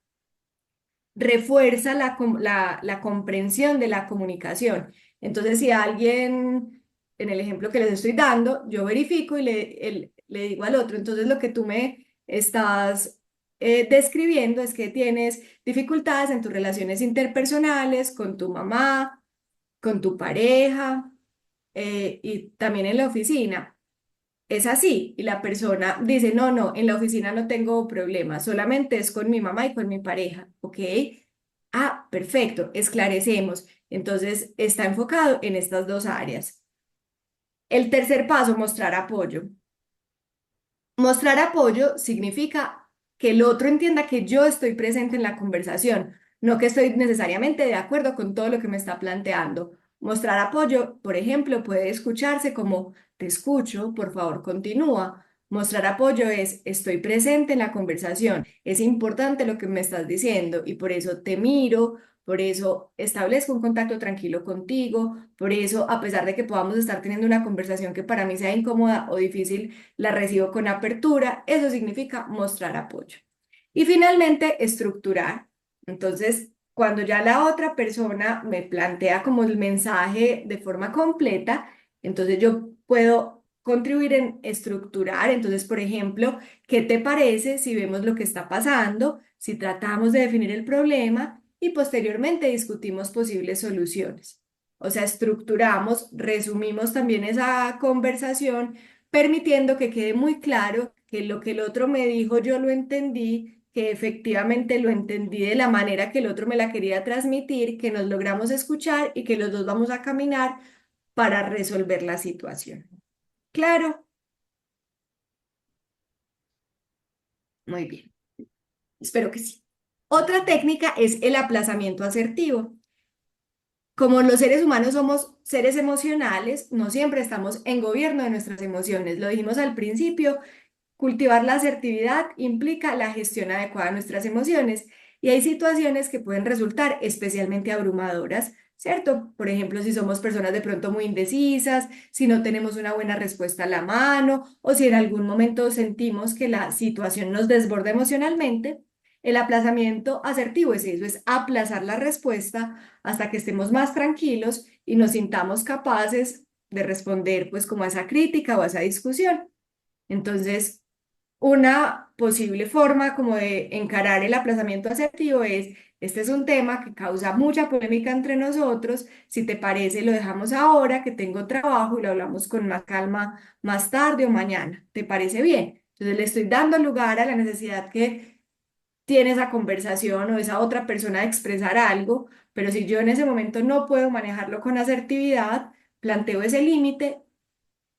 refuerza la comprensión de la comunicación. Entonces, si alguien, en el ejemplo que les estoy dando, yo verifico y le digo al otro, entonces lo que tú me estás describiendo es que tienes dificultades en tus relaciones interpersonales con tu mamá, con tu pareja y también en la oficina. Es así, y la persona dice, no, en la oficina no tengo problemas, solamente es con mi mamá y con mi pareja, ¿ok? Perfecto, esclarecemos. Entonces, está enfocado en estas dos áreas. El tercer paso, mostrar apoyo. Mostrar apoyo significa que el otro entienda que yo estoy presente en la conversación, no que estoy necesariamente de acuerdo con todo lo que me está planteando. Mostrar apoyo, por ejemplo, puede escucharse como te escucho, por favor, continúa. Mostrar apoyo es estoy presente en la conversación, es importante lo que me estás diciendo y por eso te miro, por eso establezco un contacto tranquilo contigo, por eso a pesar de que podamos estar teniendo una conversación que para mí sea incómoda o difícil, la recibo con apertura, eso significa mostrar apoyo. Y finalmente, estructurar. Entonces, cuando ya la otra persona me plantea como el mensaje de forma completa, entonces yo puedo contribuir en estructurar. Entonces, por ejemplo, ¿qué te parece si vemos lo que está pasando, si tratamos de definir el problema y posteriormente discutimos posibles soluciones? O sea, estructuramos, resumimos también esa conversación, permitiendo que quede muy claro que lo que el otro me dijo yo lo entendí, que efectivamente lo entendí de la manera que el otro me la quería transmitir, que nos logramos escuchar y que los dos vamos a caminar para resolver la situación. ¿Claro? Muy bien. Espero que sí. Otra técnica es el aplazamiento asertivo. Como los seres humanos somos seres emocionales, no siempre estamos en gobierno de nuestras emociones. Lo dijimos al principio, cultivar la asertividad implica la gestión adecuada de nuestras emociones y hay situaciones que pueden resultar especialmente abrumadoras, ¿cierto? Por ejemplo, si somos personas de pronto muy indecisas, si no tenemos una buena respuesta a la mano o si en algún momento sentimos que la situación nos desborda emocionalmente. El aplazamiento asertivo es eso, es aplazar la respuesta hasta que estemos más tranquilos y nos sintamos capaces de responder pues como a esa crítica o a esa discusión. Entonces, una posible forma como de encarar el aplazamiento asertivo es, este es un tema que causa mucha polémica entre nosotros, si te parece lo dejamos ahora que tengo trabajo y lo hablamos con más calma más tarde o mañana, ¿te parece bien? Entonces le estoy dando lugar a la necesidad que tiene esa conversación o esa otra persona de expresar algo, pero si yo en ese momento no puedo manejarlo con asertividad, planteo ese límite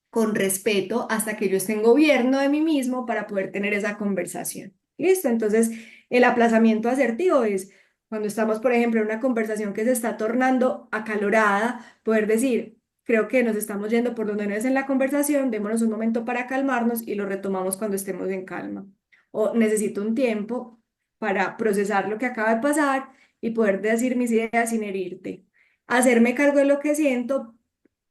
con respeto hasta que yo esté en gobierno de mí mismo para poder tener esa conversación. ¿Listo? Entonces, el aplazamiento asertivo es cuando estamos, por ejemplo, en una conversación que se está tornando acalorada, poder decir, creo que nos estamos yendo por donde no es en la conversación, démonos un momento para calmarnos y lo retomamos cuando estemos en calma. O necesito un tiempo para procesar lo que acaba de pasar y poder decir mis ideas sin herirte. Hacerme cargo de lo que siento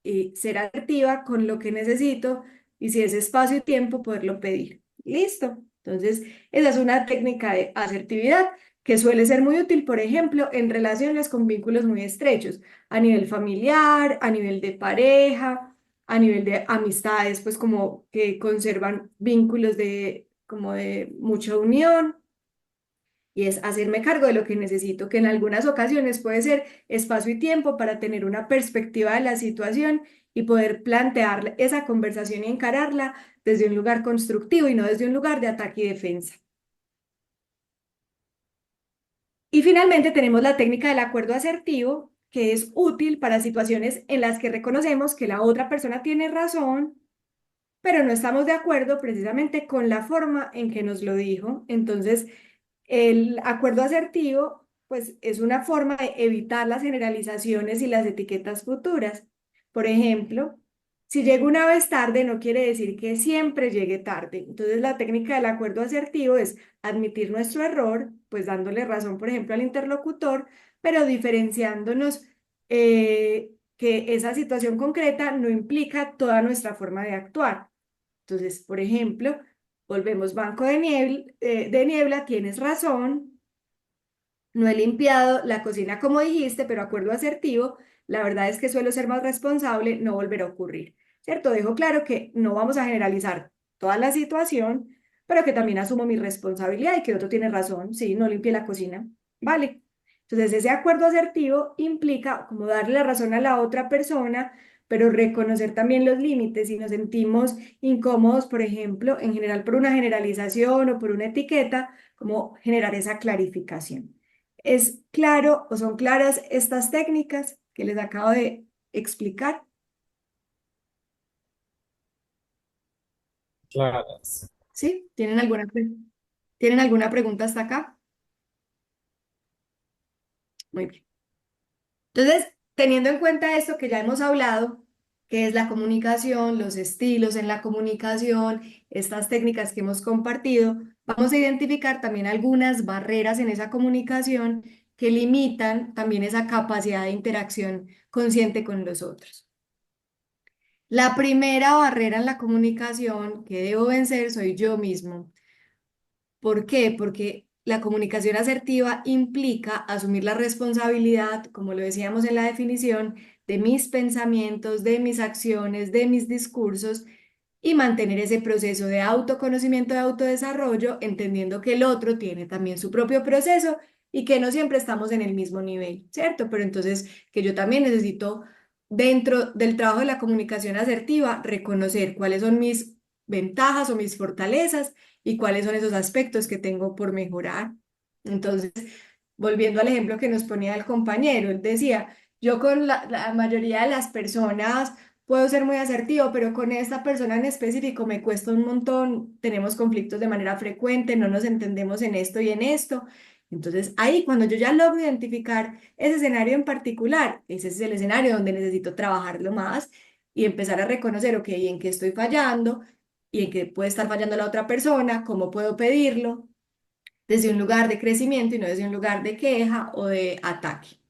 y ser asertiva con lo que necesito y si es espacio y tiempo, poderlo pedir. Listo. Entonces, esa es una técnica de asertividad que suele ser muy útil, por ejemplo, en relaciones con vínculos muy estrechos, a nivel familiar, a nivel de pareja, a nivel de amistades, pues como que conservan vínculos de como de mucha unión. y es hacerme cargo de lo que necesito, que en algunas ocasiones puede ser espacio y tiempo para tener una perspectiva de la situación y poder plantear esa conversación y encararla desde un lugar constructivo y no desde un lugar de ataque y defensa. Y finalmente tenemos la técnica del acuerdo asertivo, que es útil para situaciones en las que reconocemos que la otra persona tiene razón, pero no estamos de acuerdo precisamente con la forma en que nos lo dijo. Entonces, el acuerdo asertivo, pues, es una forma de evitar las generalizaciones y las etiquetas futuras. Por ejemplo, si llego una vez tarde, no quiere decir que siempre llegue tarde. Entonces, la técnica del acuerdo asertivo es admitir nuestro error, pues dándole razón, por ejemplo, al interlocutor, pero diferenciándonos que esa situación concreta no implica toda nuestra forma de actuar. Entonces, por ejemplo, volvemos banco de niebla, tienes razón, no he limpiado la cocina como dijiste, pero acuerdo asertivo, la verdad es que suelo ser más responsable, no volverá a ocurrir, ¿cierto? Dejo claro que no vamos a generalizar toda la situación, pero que también asumo mi responsabilidad y que el otro tiene razón, sí, no limpié la cocina, ¿vale? Entonces, ese acuerdo asertivo implica como darle la razón a la otra persona, pero reconocer también los límites. Si nos sentimos incómodos, por ejemplo, en general por una generalización o por una etiqueta, como generar esa clarificación. ¿Es claro o son claras estas técnicas que les acabo de explicar? Claras. ¿Sí? ¿Tienen alguna pregunta hasta acá? Muy bien. Entonces, teniendo en cuenta esto que ya hemos hablado, que es la comunicación, los estilos en la comunicación, estas técnicas que hemos compartido, vamos a identificar también algunas barreras en esa comunicación que limitan también esa capacidad de interacción consciente con los otros. La primera barrera en la comunicación que debo vencer soy yo mismo. ¿Por qué? Porque la comunicación asertiva implica asumir la responsabilidad, como lo decíamos en la definición, de mis pensamientos, de mis acciones, de mis discursos y mantener ese proceso de autoconocimiento, de autodesarrollo, entendiendo que el otro tiene también su propio proceso y que no siempre estamos en el mismo nivel, ¿cierto? Pero entonces que yo también necesito, dentro del trabajo de la comunicación asertiva, reconocer cuáles son mis ventajas o mis fortalezas y cuáles son esos aspectos que tengo por mejorar. Entonces, volviendo al ejemplo que nos ponía el compañero, él decía, yo con la mayoría de las personas puedo ser muy asertivo, pero con esta persona en específico me cuesta un montón, tenemos conflictos de manera frecuente, no nos entendemos en esto y en esto. Entonces, ahí cuando yo ya logro identificar ese escenario en particular, ese es el escenario donde necesito trabajarlo más y empezar a reconocer, ok, en qué estoy fallando y en qué puede estar fallando la otra persona, cómo puedo pedirlo, desde un lugar de crecimiento y no desde un lugar de queja o de ataque.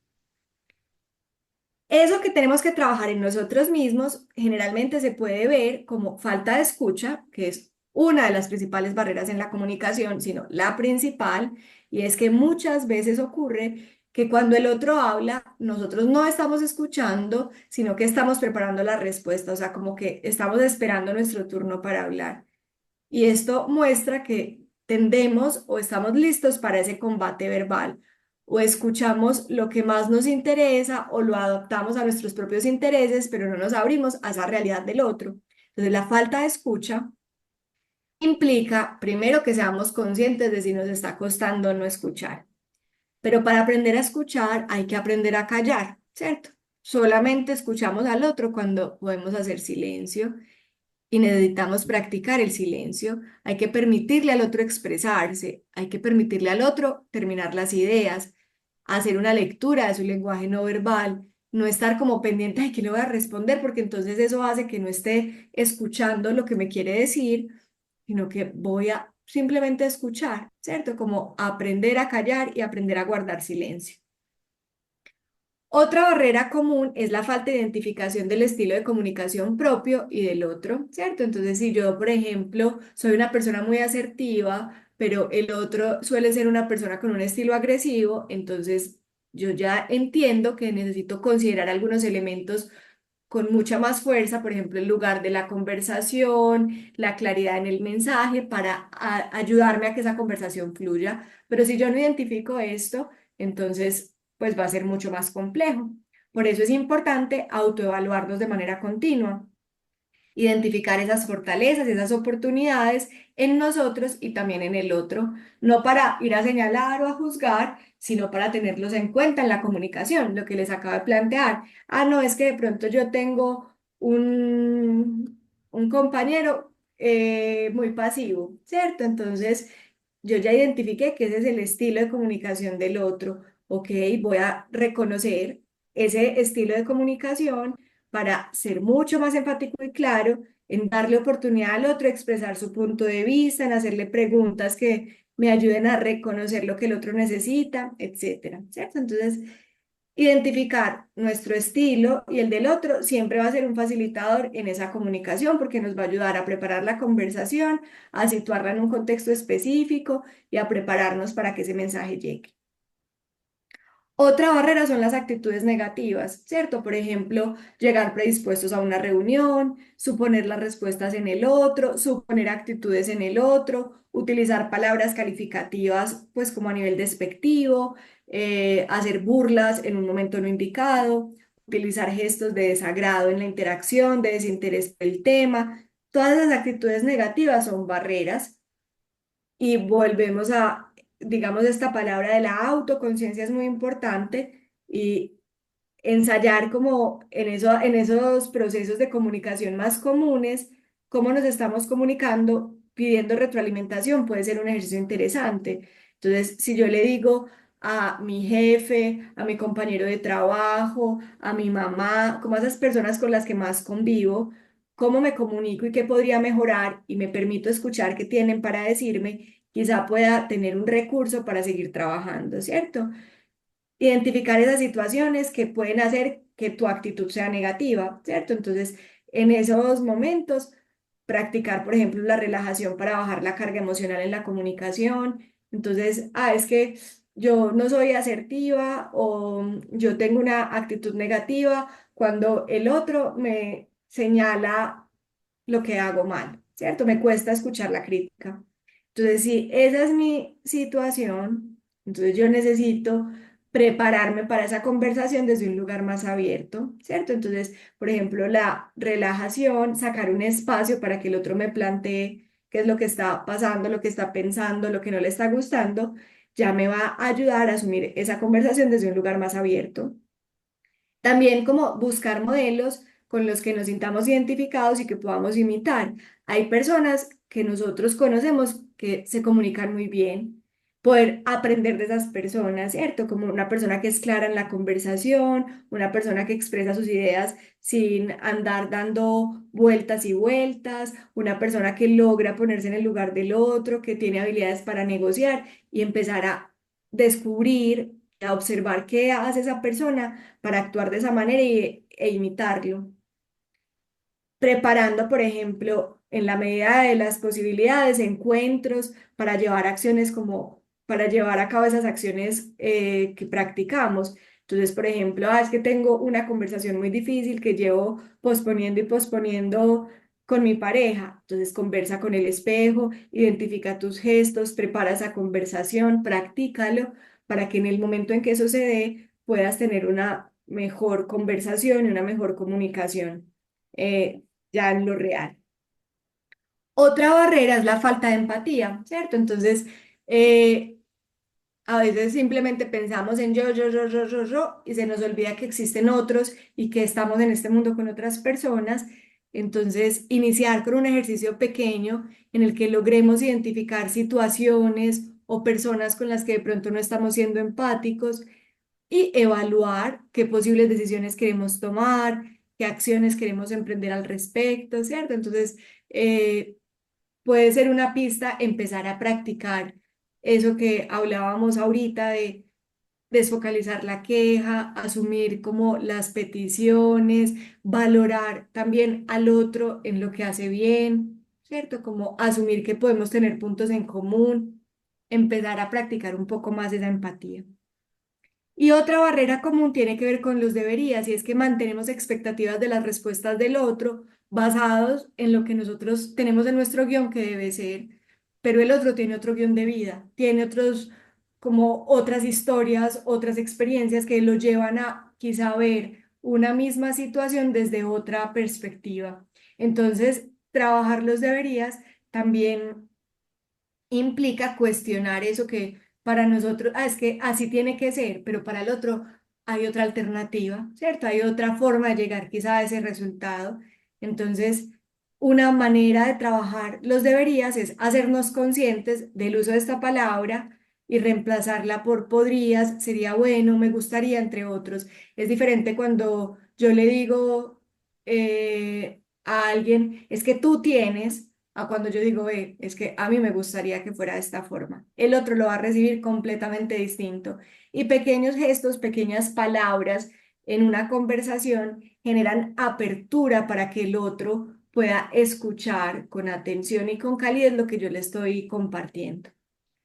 Eso que tenemos que trabajar en nosotros mismos generalmente se puede ver como falta de escucha, que es una de las principales barreras en la comunicación, sino la principal, y es que muchas veces ocurre que cuando el otro habla, nosotros no estamos escuchando, sino que estamos preparando la respuesta, o sea, como que estamos esperando nuestro turno para hablar. Y esto muestra que tendemos o estamos listos para ese combate verbal o escuchamos lo que más nos interesa o lo adaptamos a nuestros propios intereses, pero no nos abrimos a esa realidad del otro. Entonces, la falta de escucha implica, primero, que seamos conscientes de si nos está costando no escuchar. Pero para aprender a escuchar hay que aprender a callar, ¿cierto? Solamente escuchamos al otro cuando podemos hacer silencio y necesitamos practicar el silencio. Hay que permitirle al otro expresarse, hay que permitirle al otro terminar las ideas, hacer una lectura de su lenguaje no verbal, no estar como pendiente de que le voy a responder, porque entonces eso hace que no esté escuchando lo que me quiere decir, sino que voy a simplemente escuchar, ¿cierto? Como aprender a callar y aprender a guardar silencio. Otra barrera común es la falta de identificación del estilo de comunicación propio y del otro, ¿cierto? Entonces, si yo, por ejemplo, soy una persona muy asertiva, pero el otro suele ser una persona con un estilo agresivo, entonces yo ya entiendo que necesito considerar algunos elementos con mucha más fuerza, por ejemplo, el lugar de la conversación, la claridad en el mensaje para ayudarme a que esa conversación fluya. Pero si yo no identifico esto, entonces pues va a ser mucho más complejo. Por eso es importante autoevaluarnos de manera continua, identificar esas fortalezas, esas oportunidades en nosotros y también en el otro, no para ir a señalar o a juzgar, sino para tenerlos en cuenta en la comunicación, lo que les acabo de plantear. Ah, no, es que de pronto yo tengo un compañero muy pasivo, ¿cierto? Entonces, yo ya identifiqué que ese es el estilo de comunicación del otro. Ok, voy a reconocer ese estilo de comunicación para ser mucho más enfático y claro, en darle oportunidad al otro, expresar su punto de vista, en hacerle preguntas que me ayuden a reconocer lo que el otro necesita, etcétera, ¿cierto? Entonces, identificar nuestro estilo y el del otro siempre va a ser un facilitador en esa comunicación porque nos va a ayudar a preparar la conversación, a situarla en un contexto específico y a prepararnos para que ese mensaje llegue. Otra barrera son las actitudes negativas, ¿cierto? Por ejemplo, llegar predispuestos a una reunión, suponer las respuestas en el otro, suponer actitudes en el otro, utilizar palabras calificativas, pues como a nivel despectivo, hacer burlas en un momento no indicado, utilizar gestos de desagrado en la interacción, de desinterés por el tema. Todas las actitudes negativas son barreras y volvemos a, digamos, esta palabra de la autoconciencia es muy importante y ensayar como en eso, en esos procesos de comunicación más comunes, cómo nos estamos comunicando, pidiendo retroalimentación, puede ser un ejercicio interesante. Entonces, si yo le digo a mi jefe, a mi compañero de trabajo, a mi mamá, como a esas personas con las que más convivo, cómo me comunico y qué podría mejorar y me permito escuchar qué tienen para decirme, quizá pueda tener un recurso para seguir trabajando, ¿cierto? Identificar esas situaciones que pueden hacer que tu actitud sea negativa, ¿cierto? Entonces, en esos momentos, practicar, por ejemplo, la relajación para bajar la carga emocional en la comunicación. Entonces, es que yo no soy asertiva o yo tengo una actitud negativa cuando el otro me señala lo que hago mal, ¿cierto? Me cuesta escuchar la crítica. Entonces, si esa es mi situación, entonces yo necesito prepararme para esa conversación desde un lugar más abierto, ¿cierto? Entonces, por ejemplo, la relajación, sacar un espacio para que el otro me plantee qué es lo que está pasando, lo que está pensando, lo que no le está gustando, ya me va a ayudar a asumir esa conversación desde un lugar más abierto. También como buscar modelos con los que nos sintamos identificados y que podamos imitar. Hay personas que nosotros conocemos que se comunican muy bien, poder aprender de esas personas, ¿cierto? Como una persona que es clara en la conversación, una persona que expresa sus ideas sin andar dando vueltas y vueltas, una persona que logra ponerse en el lugar del otro, que tiene habilidades para negociar y empezar a descubrir, a observar qué hace esa persona para actuar de esa manera e imitarlo. Preparando, por ejemplo, en la medida de las posibilidades, encuentros para llevar acciones como, para llevar a cabo esas acciones que practicamos. Entonces, por ejemplo, es que tengo una conversación muy difícil que llevo posponiendo y posponiendo con mi pareja. Entonces, conversa con el espejo, identifica tus gestos, prepara esa conversación, practícalo para que en el momento en que eso se dé puedas tener una mejor conversación y una mejor comunicación ya en lo real. Otra barrera es la falta de empatía, ¿cierto? Entonces, eh, a veces simplemente pensamos en yo, y se nos olvida que existen otros y que estamos en este mundo con otras personas. Entonces, iniciar con un ejercicio pequeño en el que logremos identificar situaciones o personas con las que de pronto no estamos siendo empáticos y evaluar qué posibles decisiones queremos tomar, qué acciones queremos emprender al respecto, ¿cierto? Entonces, eh, puede ser una pista empezar a practicar eso que hablábamos ahorita de desfocalizar la queja, asumir como las peticiones, valorar también al otro en lo que hace bien, ¿cierto? Como asumir que podemos tener puntos en común, empezar a practicar un poco más esa empatía. Y otra barrera común tiene que ver con los deberías, y es que mantenemos expectativas de las respuestas del otro basados en lo que nosotros tenemos en nuestro guión que debe ser, pero el otro tiene otro guión de vida, tiene otros, como otras historias, otras experiencias que lo llevan a quizá ver una misma situación desde otra perspectiva. Entonces, trabajar los deberías también implica cuestionar eso que para nosotros, es que así tiene que ser, pero para el otro hay otra alternativa, ¿cierto? Hay otra forma de llegar quizá a ese resultado. Entonces, una manera de trabajar los deberías es hacernos conscientes del uso de esta palabra y reemplazarla por podrías, sería bueno, me gustaría, entre otros. Es diferente cuando yo le digo a alguien, es que tú tienes, a cuando yo digo, es que a mí me gustaría que fuera de esta forma. El otro lo va a recibir completamente distinto. Y pequeños gestos, pequeñas palabras en una conversación generan apertura para que el otro pueda escuchar con atención y con calidez lo que yo le estoy compartiendo.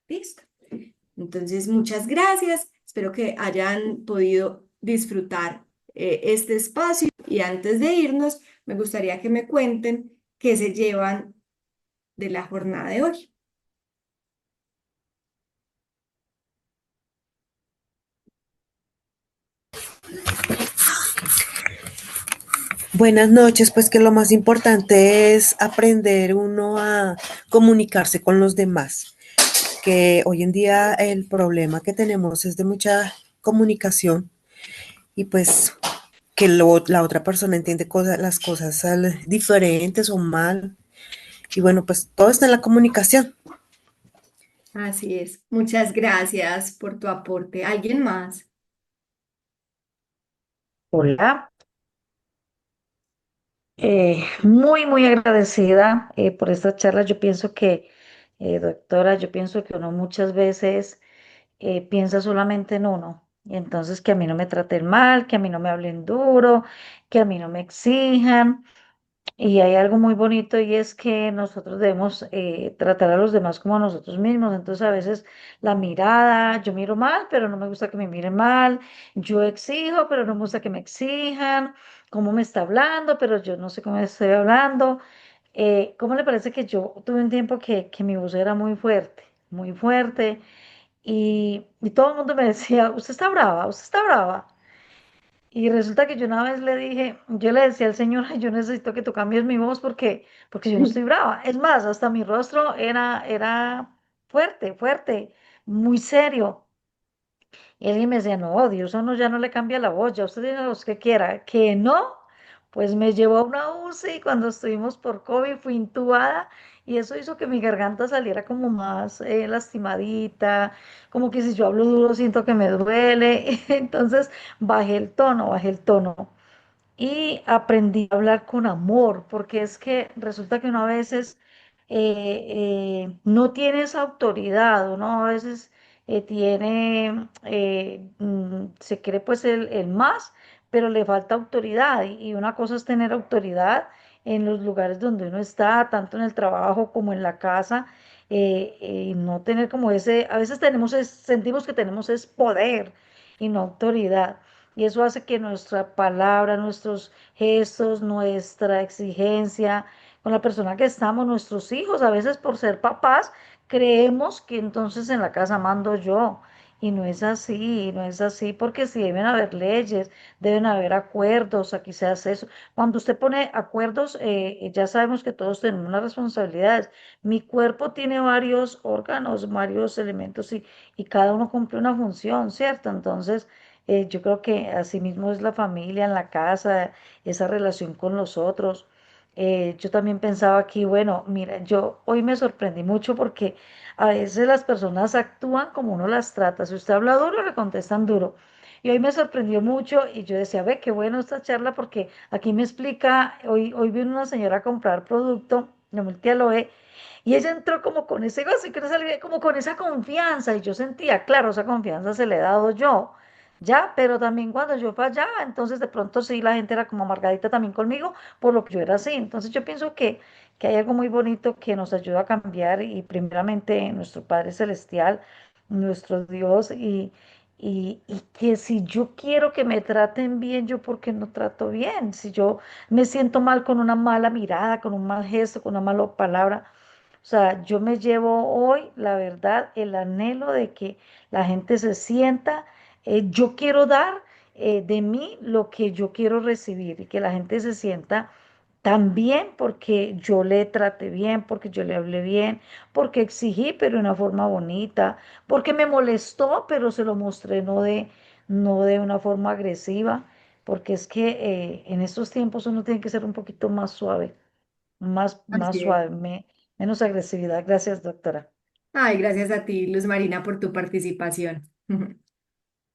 ¿Listo? Entonces, muchas gracias. Espero que hayan podido disfrutar este espacio y antes de irnos, me gustaría que me cuenten qué se llevan de la jornada de hoy. Buenas noches, pues que lo más importante es aprender uno a comunicarse con los demás, que hoy en día el problema que tenemos es de mucha comunicación y pues que la otra persona entiende las cosas diferentes o mal y bueno, pues todo está en la comunicación. Así es. Muchas gracias por tu aporte. ¿Alguien más? Hola, muy agradecida por esta charla. Yo pienso que, doctora, yo pienso que uno muchas veces piensa solamente en uno. Y entonces que a mí no me traten mal, que a mí no me hablen duro, que a mí no me exijan. Y hay algo muy bonito y es que nosotros debemos tratar a los demás como a nosotros mismos. Entonces a veces la mirada, yo miro mal, pero no me gusta que me miren mal. Yo exijo, pero no me gusta que me exijan. Cómo me está hablando, pero yo no sé cómo estoy hablando. ¿Cómo le parece que yo tuve un tiempo que mi voz era muy fuerte? Y todo el mundo me decía, usted está brava, usted está brava. Y resulta que yo una vez le dije, yo le decía al Señor, "Ay, yo necesito que tú cambies mi voz porque yo no estoy brava. Es más, hasta mi rostro era fuerte, muy serio. Y alguien me decía, no, Dios, uno ya no le cambia la voz, ya usted tiene la voz que quiera. Que no, pues me llevó a una UCI cuando estuvimos por COVID, fui intubada y eso hizo que mi garganta saliera como más lastimadita, como que si yo hablo duro siento que me duele. Entonces bajé el tono y aprendí a hablar con amor, porque es que resulta que uno a veces no tiene esa autoridad, uno a veces se cree pues el más, pero le falta autoridad y una cosa es tener autoridad en los lugares donde uno está, tanto en el trabajo como en la casa. Y no tener como ese, a veces sentimos que tenemos ese poder y no autoridad. Y eso hace que nuestra palabra, nuestros gestos, nuestra exigencia con la persona que estamos, nuestros hijos, a veces por ser papás, creemos que entonces en la casa mando yo. Y no es así, no es así, porque si deben haber leyes, deben haber acuerdos, aquí se hace eso. Cuando usted pone acuerdos, ya sabemos que todos tenemos unas responsabilidades. Mi cuerpo tiene varios órganos, varios elementos y cada uno cumple una función, ¿cierto? Entonces, yo creo que así mismo es la familia en la casa, esa relación con los otros. Yo también pensaba aquí, bueno, mira, yo hoy me sorprendí mucho porque a veces las personas actúan como uno las trata. Si usted habla duro, le contestan duro. Y hoy me sorprendió mucho y yo decía, ve, qué bueno esta charla porque aquí me explica, hoy vino una señora a comprar producto de Multialoe y ella entró como con ese gozo y con esa alegría, como con esa confianza. Y yo sentía, claro, esa confianza se le he dado yo, ya, pero también cuando yo fallaba, entonces de pronto sí, la gente era como amargadita también conmigo, por lo que yo era así. Entonces yo pienso que hay algo muy bonito que nos ayuda a cambiar y primeramente nuestro Padre Celestial, nuestro Dios y que si yo quiero que me traten bien, yo por qué no trato bien. Si yo me siento mal con una mala mirada, con un mal gesto, con una mala palabra, o sea, yo me llevo hoy, la verdad, el anhelo de que la gente se sienta, yo quiero dar de mí lo que yo quiero recibir y que la gente se sienta también porque yo le traté bien, porque yo le hablé bien, porque exigí, pero de una forma bonita, porque me molestó, pero se lo mostré no de una forma agresiva, porque es que en estos tiempos uno tiene que ser un poquito más suave, más Así es. suave, menos agresividad. Gracias, doctora. Ay, gracias a ti, Luz Marina, por tu participación.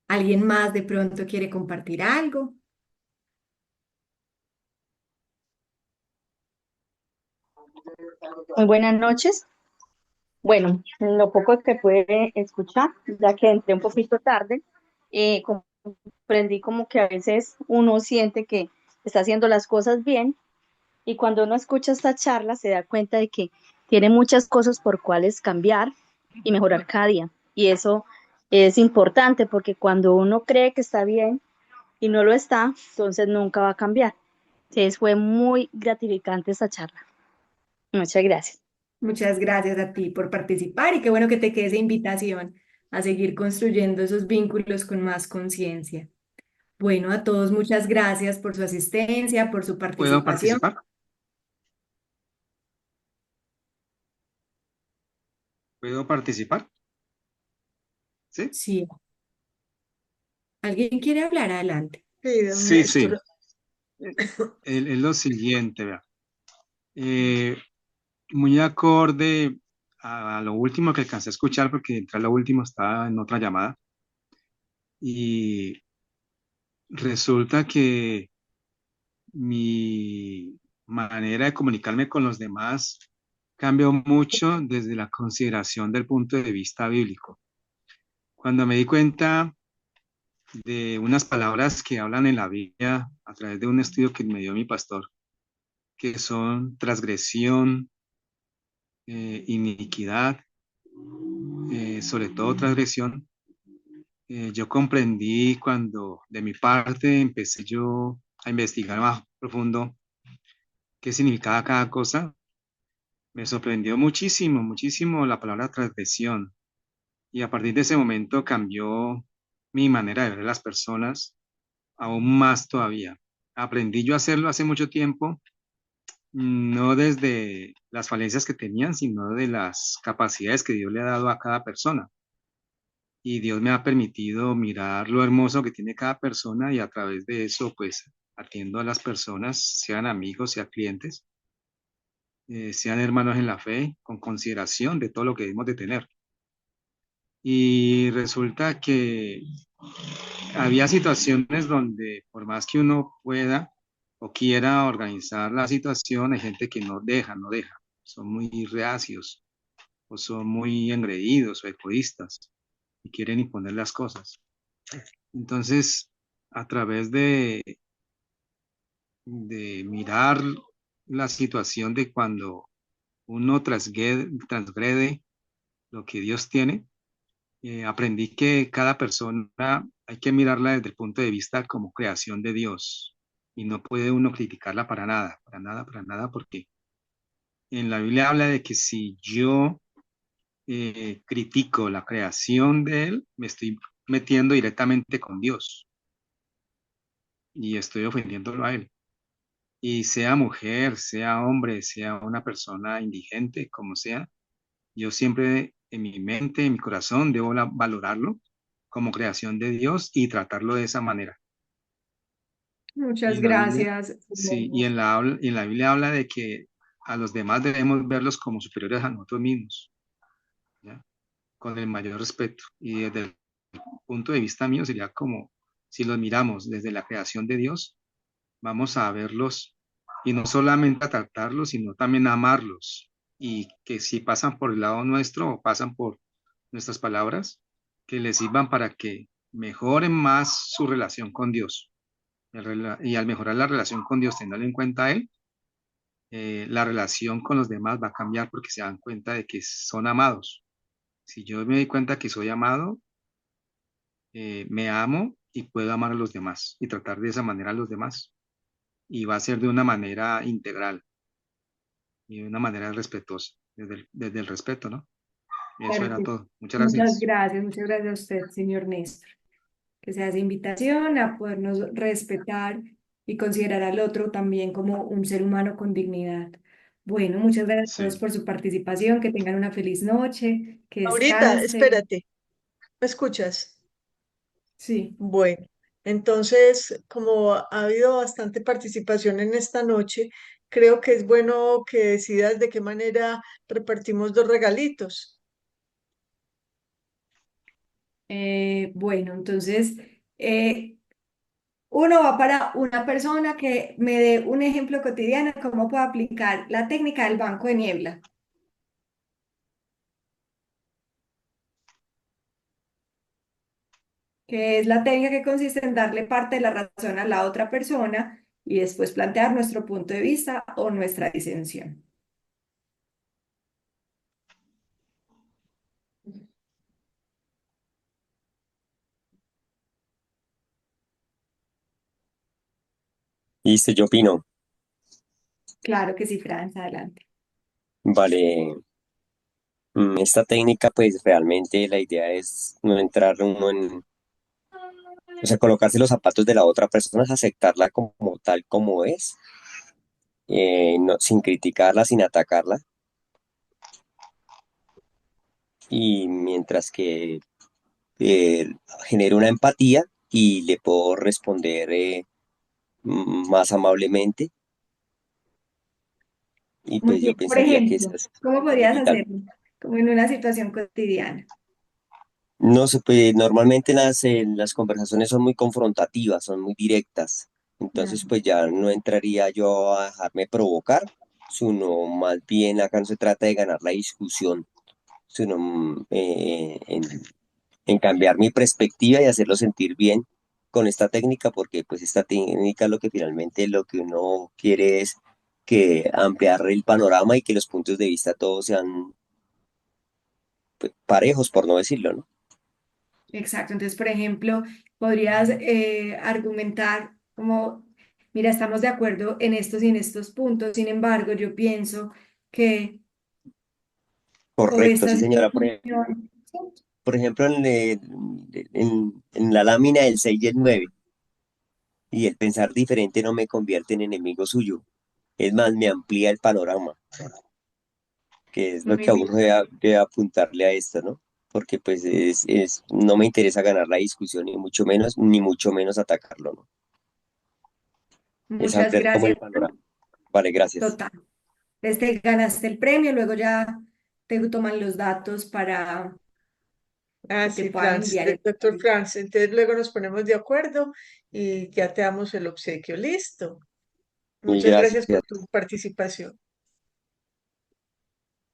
¿Alguien más de pronto quiere compartir algo? Muy buenas noches. Bueno, lo poco que pude escuchar, ya que entré un poquito tarde, comprendí como que a veces uno siente que está haciendo las cosas bien y cuando uno escucha esta charla se da cuenta de que tiene muchas cosas por cuales cambiar y mejorar cada día. Y eso es importante porque cuando uno cree que está bien y no lo está, entonces nunca va a cambiar. Entonces fue muy gratificante esta charla. Muchas gracias. Muchas gracias a ti por participar y qué bueno que te quede esa invitación a seguir construyendo esos vínculos con más conciencia. Bueno, a todos muchas gracias por su asistencia, por su ¿Puedo participación. participar? ¿Puedo participar? ¿Sí? Sí, ¿alguien quiere hablar? Adelante. Sí, don Sí, sí. Néstor. Es lo siguiente, vea. Eh, Muy acorde a lo último que alcancé a escuchar, porque entré a lo último, estaba en otra llamada, y resulta que mi manera de comunicarme con los demás cambió mucho desde la consideración del punto de vista bíblico. Cuando me di cuenta de unas palabras que hablan en la Biblia a través de un estudio que me dio mi pastor, que son transgresión, iniquidad, sobre todo transgresión. Yo comprendí cuando de mi parte empecé yo a investigar más profundo qué significaba cada cosa. Me sorprendió muchísimo, muchísimo la palabra transgresión. Y a partir de ese momento cambió mi manera de ver a las personas aún más todavía. Aprendí yo a hacerlo hace mucho tiempo, no desde las falencias que tenían, sino de las capacidades que Dios le ha dado a cada persona. Y Dios me ha permitido mirar lo hermoso que tiene cada persona y a través de eso, pues, atiendo a las personas, sean amigos, sean clientes, sean hermanos en la fe, con consideración de todo lo que debemos de tener. Y resulta que había situaciones donde por más que uno pueda o quiera organizar la situación, hay gente que no deja, son muy reacios o son muy engreídos o egoístas y quieren imponer las cosas. Entonces, a través de mirar la situación de cuando uno transgrede lo que Dios tiene, aprendí que cada persona hay que mirarla desde el punto de vista como creación de Dios y no puede uno criticarla para nada, para nada, para nada, porque en la Biblia habla de que si yo critico la creación de Él, me estoy metiendo directamente con Dios y estoy ofendiéndolo a Él. Y sea mujer, sea hombre, sea una persona indigente, como sea, yo siempre en mi mente, en mi corazón, debo valorarlo como creación de Dios y tratarlo de esa manera. Y Muchas en la Biblia, gracias. sí, y en la Biblia habla de que a los demás debemos verlos como superiores a nosotros mismos, ¿ya? Con el mayor respeto. Y desde el punto de vista mío sería como si los miramos desde la creación de Dios, vamos a verlos y no solamente a tratarlos, sino también a amarlos. Y que si pasan por el lado nuestro o pasan por nuestras palabras, que les sirvan para que mejoren más su relación con Dios. Y al mejorar la relación con Dios, teniendo en cuenta a Él, la relación con los demás va a cambiar porque se dan cuenta de que son amados. Si yo me doy cuenta que soy amado, me amo y puedo amar a los demás y tratar de esa manera a los demás. Y va a ser de una manera integral y de una manera respetuosa, desde el respeto, ¿no? Eso Claro era que sí. todo. Muchas gracias. Muchas gracias a usted, señor Néstor. Que se hace invitación a podernos respetar y considerar al otro también como un ser humano con dignidad. Bueno, muchas gracias a todos Sí. por su participación, que tengan una feliz noche, que Ahorita, descansen. espérate, ¿me escuchas? Sí, Bueno, entonces, como ha habido bastante participación en esta noche, creo que es bueno que decidas de qué manera repartimos dos regalitos. bueno, entonces, uno va para una persona que me dé un ejemplo cotidiano de cómo puedo aplicar la técnica del banco de niebla, que es la técnica que consiste en darle parte de la razón a la otra persona y después plantear nuestro punto de vista o nuestra disensión. Listo, yo opino. Claro que sí, Franz, adelante. Vale, esta técnica, pues realmente la idea es no entrar uno en, o sea, colocarse los zapatos de la otra persona, es aceptarla como tal como es, sin criticarla, sin atacarla, y mientras que eh, genero una empatía y le puedo responder más amablemente, y Muy pues yo bien. Por pensaría que ejemplo, esta ¿cómo es podrías vital. hacerlo? Como en una situación cotidiana. No sé, pues, normalmente las conversaciones son muy confrontativas, son muy directas. Entonces, Ajá. pues ya no entraría yo a dejarme provocar, sino más bien acá no se trata de ganar la discusión, sino en cambiar mi perspectiva y hacerlo sentir bien con esta técnica, porque pues esta técnica lo que finalmente lo que uno quiere es que ampliar el panorama y que los puntos de vista todos sean pues, parejos, por no decirlo, ¿no? Exacto. Entonces, por ejemplo, podrías argumentar como, mira, estamos de acuerdo en estos y en estos puntos, sin embargo, yo pienso que, o Correcto, esta sí es mi señora. opinión. Por ejemplo, en la lámina del 6 y el 9 y el pensar diferente no me convierte en enemigo suyo. Es más, me amplía el panorama, que es lo Muy que a bien. uno debe apuntarle a esto, ¿no? Porque pues no me interesa ganar la discusión, ni mucho menos atacarlo, ¿no? Es Muchas ampliar como el gracias. panorama. Vale, gracias. Total. Este, ganaste el premio, luego ya te toman los datos para Ah, que te sí, puedan Franz, enviar el doctor premio. Franz. Entonces luego nos ponemos de acuerdo y ya te damos el obsequio. Listo. Mil Muchas gracias gracias. por tu participación.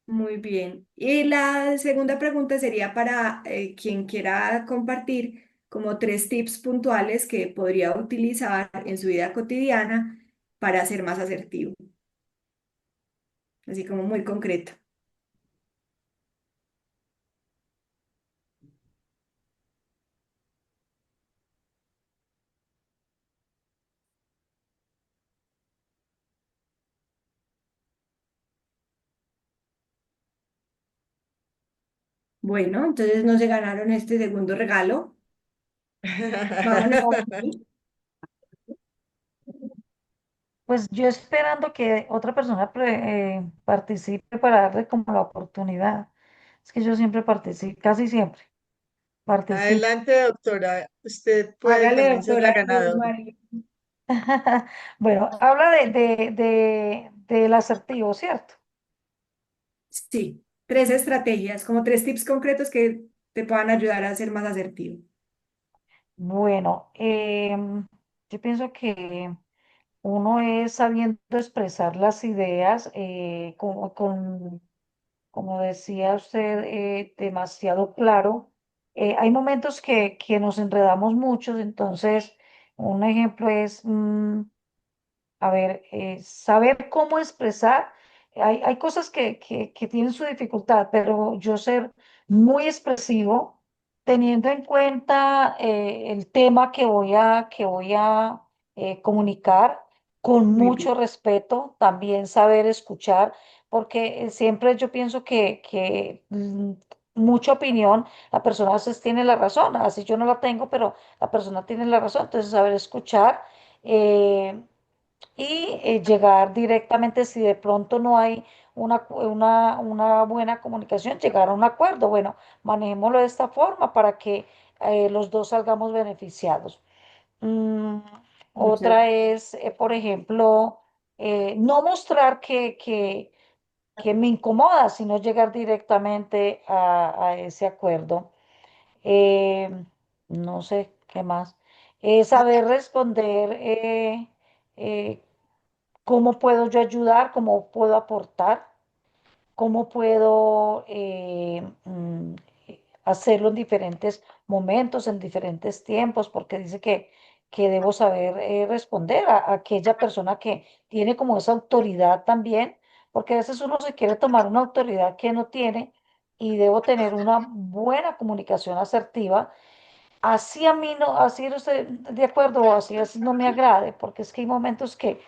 Muy bien. Y la segunda pregunta sería para quien quiera compartir como tres tips puntuales que podría utilizar en su vida cotidiana para ser más asertivo, así como muy concreto. Bueno, entonces no se ganaron este segundo regalo. Vamos a dejar. Pues yo esperando que otra persona participe para darle como la oportunidad. Es que yo siempre participo, casi siempre participo. Adelante, doctora. Usted puede Hágale, también ser la doctora ganadora. Rosemary. Bueno, habla del asertivo, ¿cierto? Sí, tres estrategias, como tres tips concretos que te puedan ayudar a ser más asertivo. Bueno, yo pienso que uno es sabiendo expresar las ideas como decía usted, demasiado claro. Hay momentos que nos enredamos mucho, entonces un ejemplo es, a ver, saber cómo expresar. Hay cosas que tienen su dificultad, pero yo ser muy expresivo teniendo en cuenta el tema que voy a comunicar, con Muy bien. mucho respeto, también saber escuchar, porque siempre yo pienso que mucha opinión, la persona a veces tiene la razón, así yo no la tengo, pero la persona tiene la razón, entonces saber escuchar. eh, y llegar directamente, si de pronto no hay una buena comunicación, llegar a un acuerdo. Bueno, manejémoslo de esta forma para que los dos salgamos beneficiados. Mm, Muchas, otra es, por ejemplo, no mostrar que me incomoda, sino llegar directamente a ese acuerdo. Eh, no sé qué más. Saber responder. Eh, ¿Cómo puedo yo ayudar? ¿Cómo puedo aportar? ¿Cómo puedo hacerlo en diferentes momentos, en diferentes tiempos? Porque dice que debo saber responder a aquella persona que tiene como esa autoridad también, porque a veces uno se quiere tomar una autoridad que no tiene y debo tener una buena comunicación asertiva. Así a mí no, así no estoy de acuerdo, o así no me agrade, porque es que hay momentos que,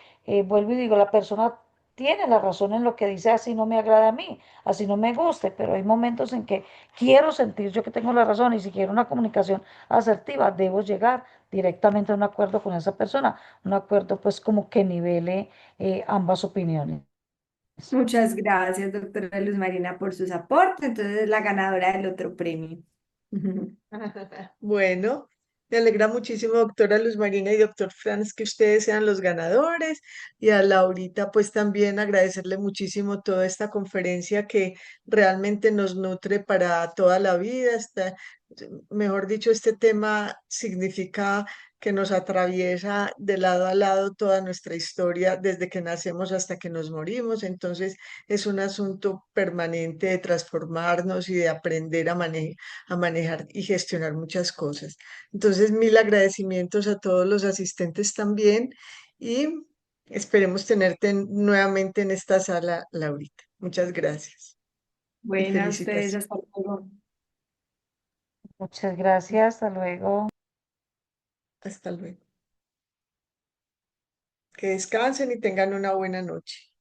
vuelvo y digo, la persona tiene la razón en lo que dice, así no me agrada a mí, así no me guste, pero hay momentos en que quiero sentir yo que tengo la razón y si quiero una comunicación asertiva, debo llegar directamente a un acuerdo con esa persona, un acuerdo pues como que nivele ambas opiniones. Muchas gracias, doctora Luz Marina, por sus aportes. Entonces, es la ganadora del otro premio. Bueno, me alegra muchísimo, doctora Luz Marina y doctor Franz, que ustedes sean los ganadores. Y a Laurita, pues también agradecerle muchísimo toda esta conferencia que realmente nos nutre para toda la vida. Mejor dicho, este tema significa que nos atraviesa de lado a lado toda nuestra historia, desde que nacemos hasta que nos morimos. Entonces, es un asunto permanente de transformarnos y de aprender a manejar y gestionar muchas cosas. Entonces, mil agradecimientos a todos los asistentes también y esperemos tenerte nuevamente en esta sala, Laurita. Muchas gracias y Bueno, a ustedes, felicitaciones. hasta luego. Muchas gracias, hasta luego. Hasta luego. Que descansen y tengan una buena noche.